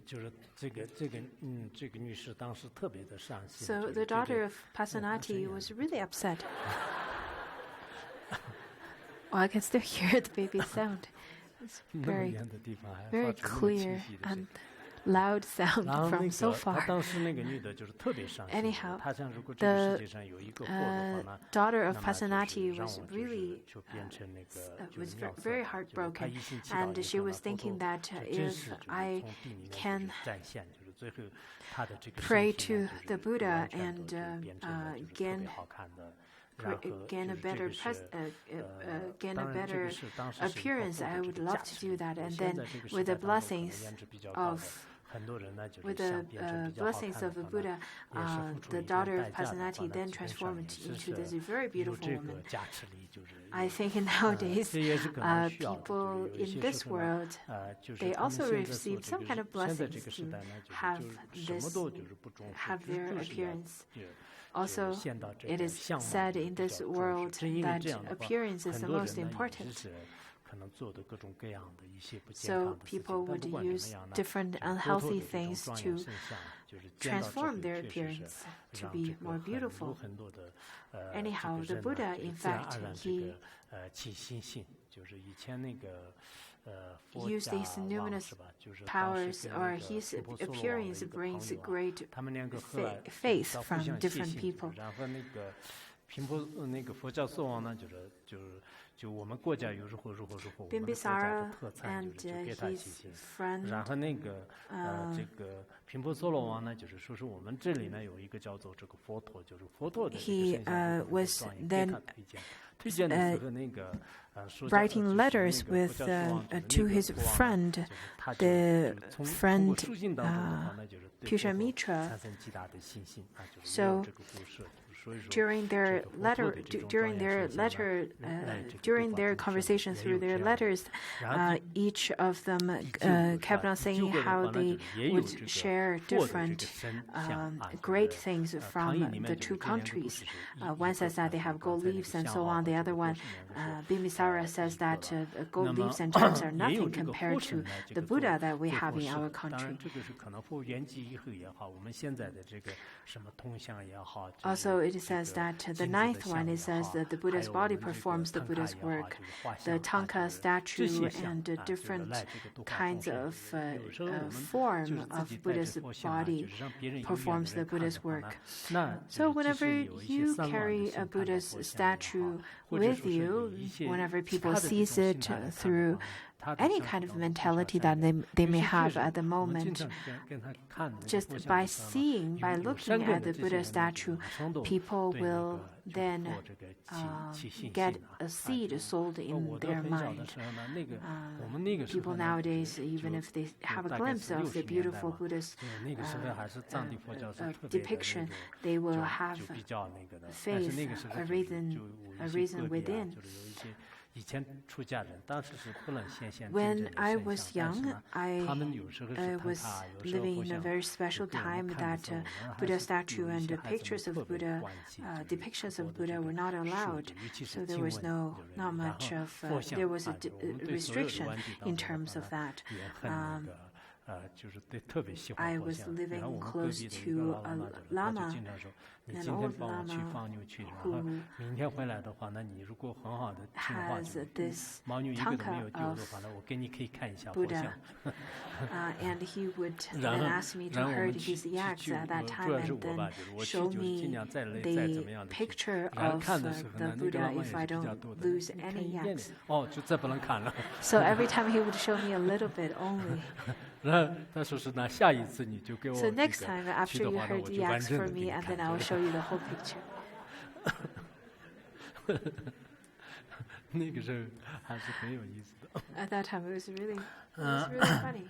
就是这个女士当时特别的伤心。So the daughter of Pasanati was really upset. Oh, I can still hear the baby's sound. It's very clear and loud sound from so far. Anyhow, the daughter of Pasanati was really very heartbroken, and she was thinking that if I can pray to the Buddha and gain a better appearance, I would love to do that. And then with the blessings of the Buddha, the daughter of Pasanati then transformed into this very beautiful woman. I think nowadays, people in this world, they also receive some kind of blessings to have their appearance. Also, it is said in this world that appearance is the most important. So people would use different unhealthy things to transform their appearance to be more beautiful. Anyhow, the Buddha, in fact, he used his numinous powers, or his appearance brings great faith from different people. Bimbisara and his friend, he was then writing letters to his friend, the friend Pushamitra. So during their conversation through their letters, each of them kept on saying how they would share different great things from the two countries. One says that they have gold leaves and so on. The other one, Bimbisara, says that gold leaves and gems are nothing compared to the Buddha that we have in our country. Also, it says that the ninth one, it says that the Buddha's body performs the Buddha's work. The Tanka statue and different kinds of form of Buddha's body performs the Buddha's work. So whenever you carry a Buddha's statue with you, whenever people sees it through any kind of mentality that they may have at the moment, just by looking at the Buddha statue, people will then get a seed sold in their mind. People nowadays, even if they have a glimpse of the beautiful Buddha's depiction, they will have faith, a reason within. When I was young, I was living in a very special time that Buddha statue and pictures of Buddha, depictions of Buddha were not allowed. So there was there was a restriction in terms of that. 就是特别喜 I 欢佛 was 像，然后 living 我们隔 close 壁的一个 to 老 a 妈就是，他就 lama, 经常说，你 an 今天 old 帮我去 lama 放牛去，然后 who 明天回来的话，那你如果很好的听话， has 就 this 牦牛一个都没有 tanka 丢的话， of 那我给你可以看一下佛 Buddha. 像。 And he would 然 then 后 ask me to 然后我 herd 们去 his yaks at that 主 time 要是 and 我吧， then 就是我去 show 就是尽 me 量再累再怎么 the 样的去， picture 然后 of 看的时候 the 呢，那个 Buddha 老妈也 if 是 I 比较 don't 多的， lose 你看 any 一点点， yaks. 哦，就再不能看了。 So every time he would show me a little bit only. 然后他说是那下一次你就给我 So 那 next 个 time 去 after 的 you 话，那 herd 我 the 就完 yaks 整 for 的给 me 你 and 看 then I will 着。 show you the whole picture. 那个时候还是很有意思的。 At that time it was really funny.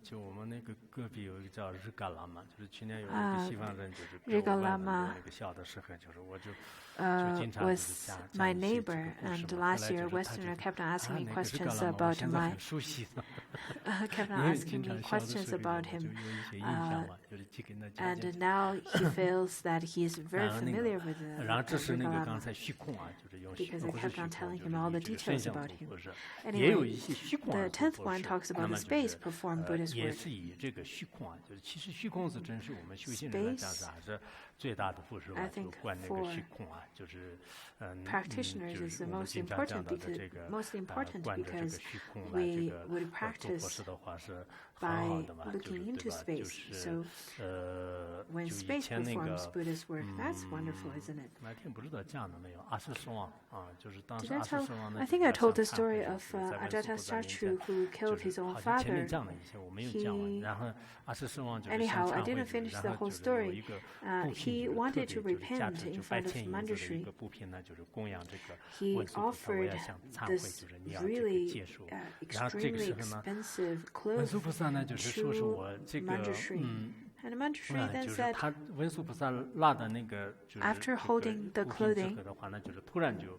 就我们那个隔壁有一个叫日嘎喇嘛，就是去年有一个西方人，就是给 Riga 我问了 Lama 那个小的时候，就是我就 经常就是 was 讲 my 一些这个 neighbor, 故事 and 嘛。后 last 来 year 就是他 Westerner 就 kept on asking me 那个日嘎 questions 喇嘛，我 about 现在 my 很熟悉的。 kept on 因为 asking 经 me 常小的 questions 时候 about 就 him. 有一些印象嘛，就是去跟他讲 And 讲。 now he feels that he is very 然后那 familiar 个 with the 然后这是那 Riga 个刚 Lama 才虚空啊，就是用 because 虚 I 不是 kept 虚 on 空， telling 就 him all the 是这个圣 details 像 about 组 him. 或者 Anyway, 也有一些虚空 The 啊 10th 组 one 是 talks 那 about 么 the 就 space 是 perform Buddha's 也 work. 是以这个虚空啊，就是其实虚空是真是我们修行人来讲是还是最大的富士吧， I 就 think 观那个 for 虚空啊，就是就 practitioners is 是 the 我们 most 经常讲 important 到的这个 mostly important 观着这个 because 虚空来 we 这个 would 做 practice 佛事的话是很 by 好的嘛，就是 looking 对 into 吧？就 space. 是 So when 就以 space 前那 performs 个 Buddha's work, that's wonderful, isn't it? 那天不知道讲了没有？阿世师王啊，就是当 Did 时 I 阿世 tell? 师王呢， I 就 think I 是 told the 向忏悔 story 的 of 时候，在文殊菩萨面 Ajatasattu 前， who 就 killed his 是 own 好像前面 father. 讲了一些，我没有讲完。 He 然后阿世师王就是向 Anyhow, I 忏悔 didn't 就是， finish 然 the 后 whole 就是有 story. 一个布 He 品，就是特 wanted 别 to 就是价 repent 值 in 就白 front of 千银子的一 Manjushri. 个布品呢，就是供养这个 He 文殊菩萨，我 offered 要向忏悔， this 就是你要这个 really 接受。然后这个 extremely 时候呢， expensive 文 clothes 殊菩萨呢，就是说是 to 我这个 Manjushri. And Manjushri then 就是 said, 他文殊菩萨拉的那个就是 After 这个 holding the 布品之 clothing, 后的话呢，就是突然就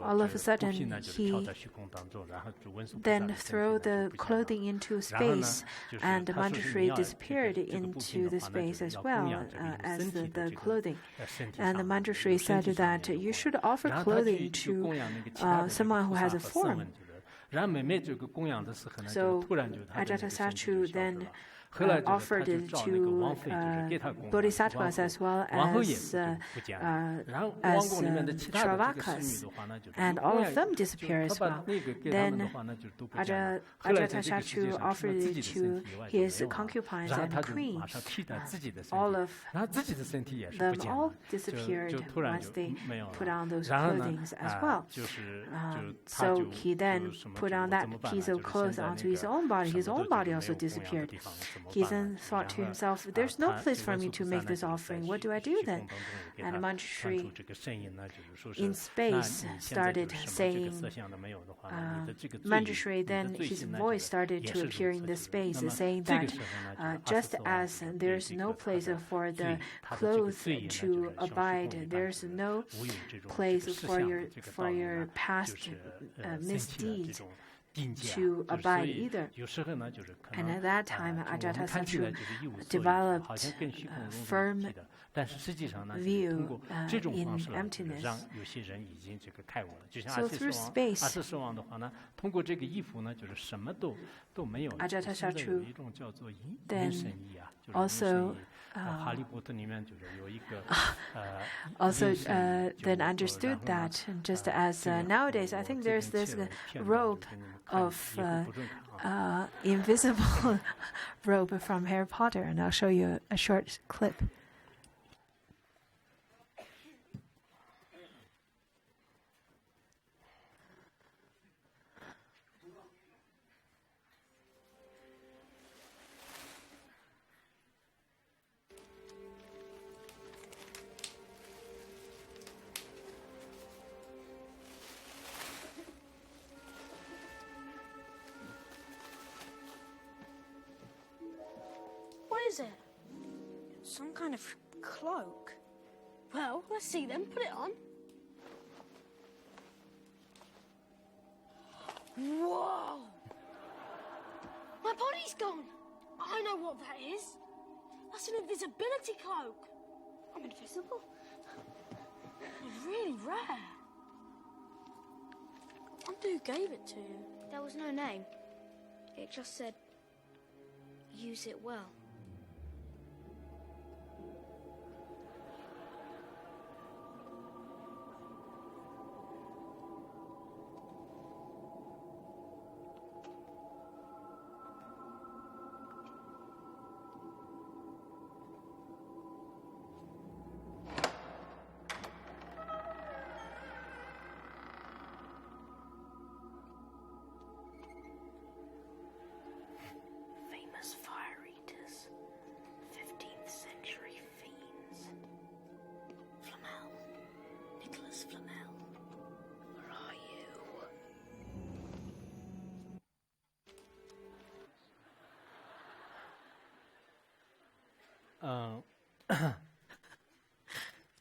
all of a 这个布品 sudden 呢就是飘 he 在虚空当中，然后就文殊菩萨 then 的身体 throw 呢 the 就不见了。 clothing into 然后呢， space, 就是 and 他说是你 Manjushri 要这个 disappeared 这个布品 into 的 the 话呢，就 space 是 as 要供 well 养这个有 as 身体 the 的这个 clothing. 身体 And 上 the 的有 Manjushri 身 said 体上面 that 有 you 供 should 养。 offer 然后他 clothing 去 to 供养那个其他的这个 someone who 菩 has 萨 a 和僧 form. 们，就是然后每每这个供养的时候呢， So 就突然就他的那个身体就 Ajatasattu 消失 then 了。后来就是他 offered 就 it 找那个 to 王妃，就是给他供养。 bodhisattvas as well 王后也 as 就不见了。然后王 as 宫里面的其他的这个侍 Shravakas, 女的话呢，就是 and 有 all 供 of 养 them 就 disappear as 他把 well. 那个给他们的 Then 话呢，就都不见了。后来在这个世界 Ajatasattu 上除了 offered 自己 it 的身 to 体以外就 his 没有了。 concubines 然后 and 他就马 queens. 上替代自己的身 All 体， of 然后自己的身体也是不 them 见 all 了， disappeared 就突然 once 就 they 没有 put 了。 on those 然后呢， clothings as well. 就是他 So 就 he then 什么 put 就 on 我 that 怎么办 piece 呢？ of 就是 clothes 现在 onto 那 his 个 own body. 什 His 么 own 都 body 没有 also 供养的 disappeared. 地方怎么 He 办呢？ then thought to 然后 himself, there's no 他 place 这 for 文 me 殊 to 菩萨 make 呢， this 就是在 offering. What do I 虚 do 空 then? 当中也给 And 他传 Manjushri 出这个声音呢，就是说是 in 那 space 你现在就 started 是什么这个 saying, 色相都没有的话呢，你的这个罪 Manjushri 你的 then 罪 his 行呢， voice 这个 started 也 to 是如 appear in 此 the 就是 space, 那么 saying 这个 that 时候呢，就是 just 阿 as 斯王 there's 对 no 这个他 place 的 for 罪 the 他的这个 clothes 罪业呢，就 to 是像虚 abide, 空一般， there's 就是 no 无有这种这 place 个事 for 项 your 的这个道 for 理 your 呢，就 past 是生气的这 misdeeds 种境界啊， to 就是所 abide 以 either. 有时候呢，就是可 And 能 at that time, 就我们看起来 Ajatasattu 就是一无所有， developed 好像跟虚空融为 firm 一体的，但是实际上呢，就是 view 通过这种 in 方式呢，就是 emptiness. 让有些人已经这个开悟了。就像 So 阿瑟 through 世王， space 阿瑟世王的话呢，通过这个衣服呢，就是什么都没有。现在有 Ajatasattu 一种叫做隐 then 身衣啊，就是隐身 also 衣。哈利波特里面就是有一个 also 隐身衣， then 就 understood 然后呢 that, and just as 这个 nowadays, I 我 think 这边 there's this 切了片段 robe 就给你们看 of 也不准看啊。invisible robe from Harry Potter, and I'll show you a short clip. What is it? Some kind of cloak. Well, let's see then. Put it on. Whoa! My body's gone. I know what that is. That's an invisibility cloak. I'm invisible. It's really rare. I wonder who gave it to you. There was no name. It just said use it well. Fire eaters, 15th century fiends. Flamel, Nicholas Flamel, where are you?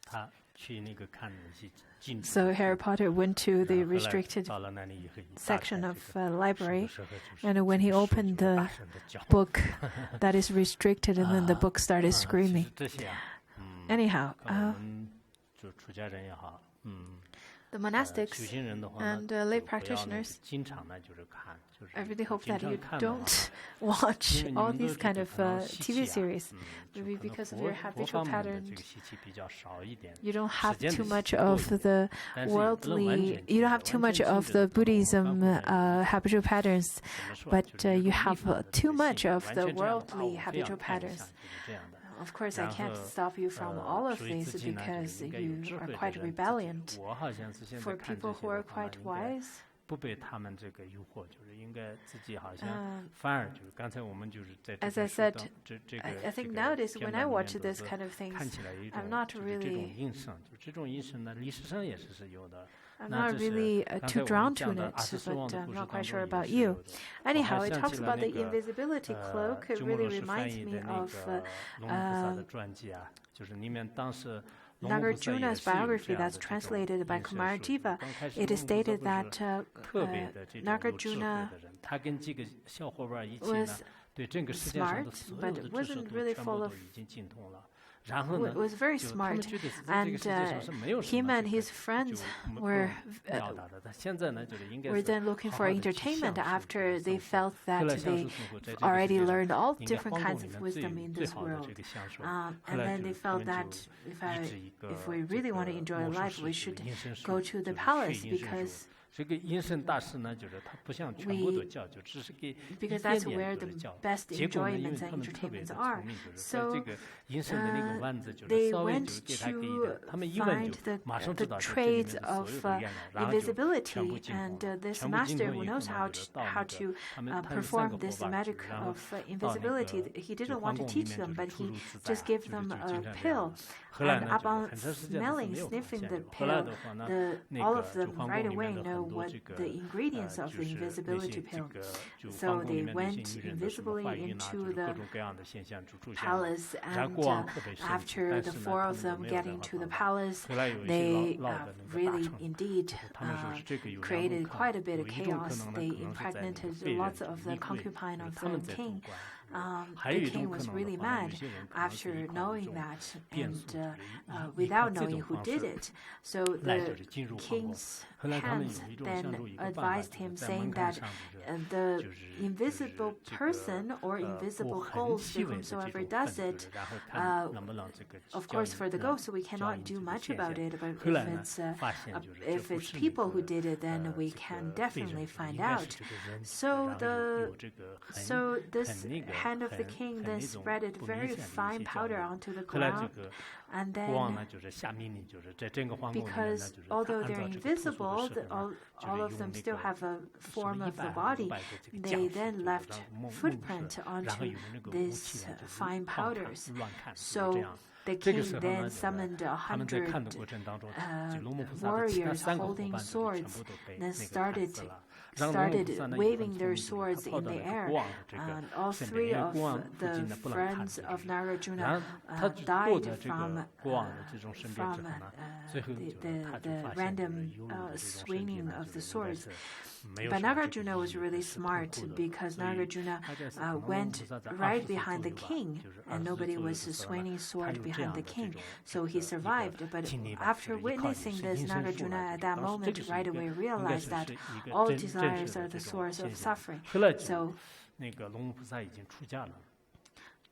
他去那个看那些禁止。 So Harry Potter went to the restricted 到了那里以后， section of library, and when he opened the book that is restricted, and then the book started screaming. 这些啊， Anyhow, 我们就出家人也好， the 修 monastics 行人的话呢， and lay 就不要那个 practitioners, 经常呢就是看，就是 I really hope 经 that 常 you 看的话呢 don't watch 因为你 all 们都 these 是 kind 对 of 可能习 TV 气啊 series. 就 Maybe 可能 because of 佛 your 佛 habitual 方面的 pattern, 这个习气比较少一点， you don't 时 have 间的 too 习 much 气多 of 一点， the 但是也不能完 worldly, 全 you don't have 禁止 too 完 much 全 of 禁止 the 的话会 Buddhism 会 habitual patterns, 怎么说 but 就是这 you 个 have 逆反的这 too 个 much 性 of 完 the 全这样的话 worldly 我非要 habitual 看一 patterns. 下就是这样的。 Of course, I 然 can't 后 stop you from all of 属于 this 自己呢，就 because 是应该有 you 智 are 慧的 quite 人，自己 rebelliant. 我好像是现在 For 看这 people 些 who 的 are 话呢， quite 应该 wise, 不被他们这个诱惑，就是应该自己好像反而就是刚才我们就是在这 as I 个书 said, 当这个 I 这 think 个 nowadays 片 when 段 I 里 watch 面都 this 是 kind of things, 看起来有一 I'm 种 not 就是这种 really, 应声，就这种应声呢，历史上也是有的。 I'm 那 not 这是 really 刚才 too 我们 drawn to 讲的 it, 阿斯斯旺 but 的 I'm 故事 not 当 quite 中 sure 也 about 是 you. 有的。我 Anyhow, 还 it 想 talks 起了 about 那 the 个 invisibility 中 cloak. It 国 really 老师翻 reminds 译的 me 那 of 个龙普萨的传记啊，就是里面当时。 Nagarjuna's biography that's translated by Kumarajiva. It is stated that Nagarjuna was smart, but wasn't really full of. Was very smart, and him and his friends were then looking for entertainment after they felt that they already learned all different kinds of wisdom in this world. And then they felt that if we really want to enjoy life, we should go to the palace because. 这个阴圣大师呢，就是他不像全部的教，就只是给一点点的教。结果呢，因为他们特别的聪明，就是在这个阴圣的那个弯子，就是稍微就给他给一点，他们一问就马上知道这里面的所有的样样，然后就全部精通了。全部精通以后呢，就是到那个他们三个伙伴，然后到那个就皇宫里面就是出入自在，就是这样这样。后来呢，就是很长时间都没有发现。后来的话呢，那个就皇宫里面的很多这个就是那些这个就皇宫里面那些女人的什么怀孕啊，就是各种各样的现象就出现了。然后国王特别生气，但是呢，他们没有办法。后来有一些老的那个大臣，他们说是这个有两种可能，有一种可能呢，可能是在那个被人迷恋，就是他们在主观。 The king was really mad after knowing that and without knowing who did it. So the king's hands then advised him, saying that the invisible person or invisible ghost, whomsoever does it, of course for the ghost we cannot do much about it, but if it's people who did it, then we can definitely find out. So this hand of the king then spreaded very fine powder onto the ground, and then because although they're invisible, all of them still have a form of the body, they then left footprint onto these fine powders. So the king then summoned 100 warriors holding swords, then started waving their swords in the air, and all three of the friends of Nagarjuna died from the random swinging of the swords. But Nagarjuna was really smart because Nagarjuna went right behind the king, and nobody was swinging sword behind the king, so he survived. But after witnessing this, Nagarjuna at that moment right away realized that all desires are the source of suffering. So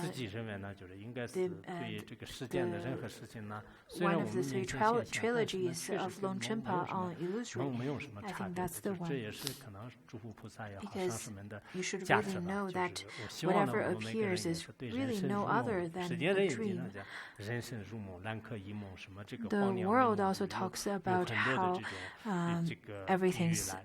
自己认为呢，就是应该是对这个世间的任何事情呢，虽 one 然我 of 们 the 面 three 前现象，但是呢 trilogies 确实 of 跟 Lone Chenpa on 我们没 illusory. 有什么 I 差 think 别 that's the 的，这 one. 也是可能诸佛菩萨也好，上 Because 师们的 you should 价 really 值吧， know 就 that 是我希望呢， whatever 我们每个人 appears 也 is 是对 really 人生 no 如 other 梦， than 世间 a 人已经 dream. 讲人生如梦，南柯一梦，什么这个 The 荒凉 world 美梦 also 有 talks 有 about 很多的 how 这种这个比喻 everything's 来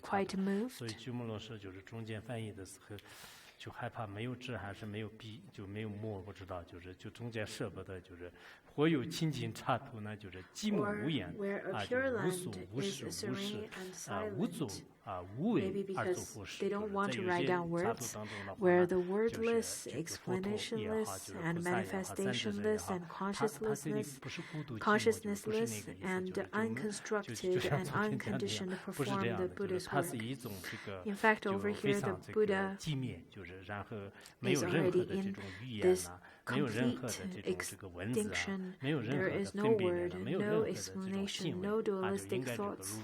quite moved. 所以鸠摩罗什就是中间翻译的时候就害怕没有智还是没有必就没有默不知道，就中间舍不得，就是或有亲近插图呢，就是寂寞无言啊，就无所无事无事啊，无作无为而作佛事。 They don't want to write down words, where the wordless, explanationless, and manifestationless, and consciousness,less and unconstructed and unconditioned perform the Buddha's work. In fact, over here, the Buddha is already in this complete extinction. There is no word, no explanation, no dualistic thoughts.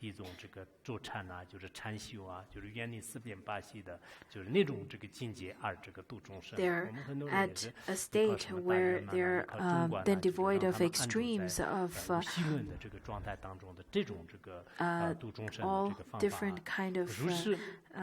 一种这个坐禅啊，就是禅修啊，就是远离四边八系的，就是那种这个境界而这个度众生。 They're at a state where they're then devoid of extremes of 虚论的这个状态当中的这种这个度众生的 all 这个方法 different kind of 如是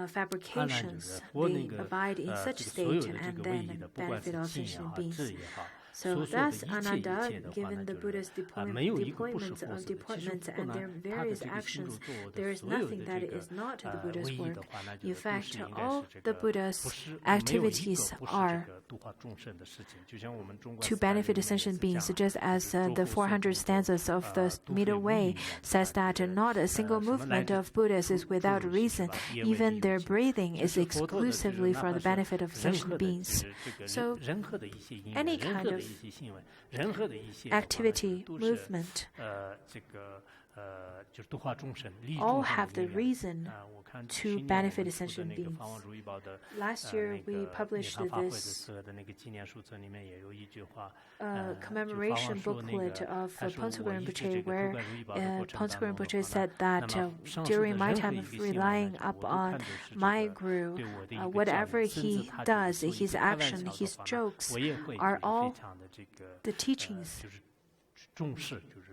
fabrications. 我 They 那个 abide in such 这个所有 state 的这 and 个位移 then 的，不管 benefit 是 all 信也 sentient 好，智 beings. 也好。 So 所有的 that's 一切一切 Ananda, 的话 given 呢， the 就是 Buddha's 没有一个不是 deployments 佛 of 子的。其实 deployments 不 and 管 their 他的 various 这个心中 actions, 做的 there is 所有的 nothing 这 that 个 is not the 唯 Buddha's 一 work. 的话，那就 In 是都 fact, 是应该 all 是这 the 个 Buddha's 不是没有一个 activities 不是 are 这个度化众生的事情，就像我们中国 to 四大人 benefit 里面也 sentient 是 beings, 讲 just as 就是 the 周后顺 400 stanzas of the 都 Middle 非无 Way 理的 says 这 that 个 not a single 什么来 movement 自 of Buddhas is 诸 without 如是 reason. 吧业为 Even 利 their 己 breathing 就 is 是佛陀的就是 exclusively 哪 for 怕 the 是 benefit of 任何 sentient 的就 beings. 是这个 So 任何的一些因 any 缘，任 kind 何的 of 一些行为，任何的一些的话呢， activity, 都是 movement, 这个就是度化众生、利益 all 众生 have 的 the 因缘。 reason 我看 to 去年我 benefit 们出的 sentient 那个 beings. 法王如意宝的 Last year, 那 we 个 published 法会的 this 时候的那个纪念书册里面也有一句话， commemoration 就法王说那 booklet 个 of 他说我 Pontsukul 一直这 Rinpoche, 个 where 度化如意宝的过程当 Pontsukul 中的 Rinpoche 话呢， said that 那么上述的 during my 任何 time 一 of 个行为 relying 呢， up 我都 on 看作是这 my 个 guru, 对我的一个教 whatever 育，甚至 he 他这个 does, 所以 his 开玩 action, 笑 his 的话呢， jokes 我也会 are 就是非 all 常的这个 the teachings. 就是重视，就是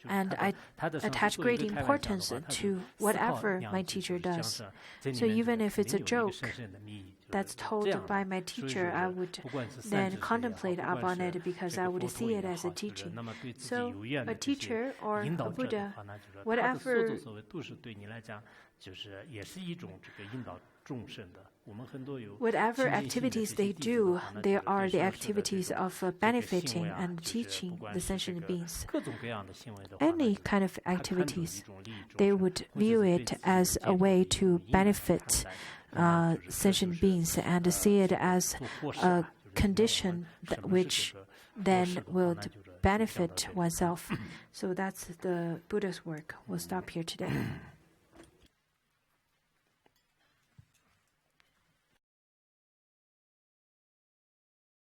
And I 他的上司 attach 做一 great 个开玩笑的 importance 话，他就 to 思考 whatever 两 my 句， teacher 就像 does. 是这里 So 面 even 就 if 肯 it's 定 a 有一个 joke 深深的密意，就是 that's 这 told 样 by my 所以 teacher, 说 I 是 would 不管是 then 30岁也好， contemplate 不 upon 管是 it because 这 I 个 would 佛陀 see 也 it as 好， a 就是 teaching. 那么对自己 So 有愿 a 的这些 teacher or 引 a 导者的 Buddha, 话，那就是他的所作 whatever 所为都是对你来讲，就是也是一种这个引导众生的。我们很多有 whatever 亲近性的这 activities 些 they 弟子的 do, 话，那 they 就是 are 对 the 上师的这 activities 种 of 这个行 benefiting 为啊， and 就是不 teaching 管 the 是这 sentient 个 beings. 各种各样的行为的话，那 Any 就是 kind of 他看作一 activities, 种利益众 they 生， would 或者 view 是对 it 自己 as 建 a 立 way 一 to 种引导的 benefit 看待。那么就是这就 sentient 是 beings and see it as 做祸事 a 啊，就是你看我们 condition 什 that 么是 which 这个祸 then 事的话， will 那就是就讲到 benefit 这里。 oneself. So that's the Buddha's work. We'll stop here today.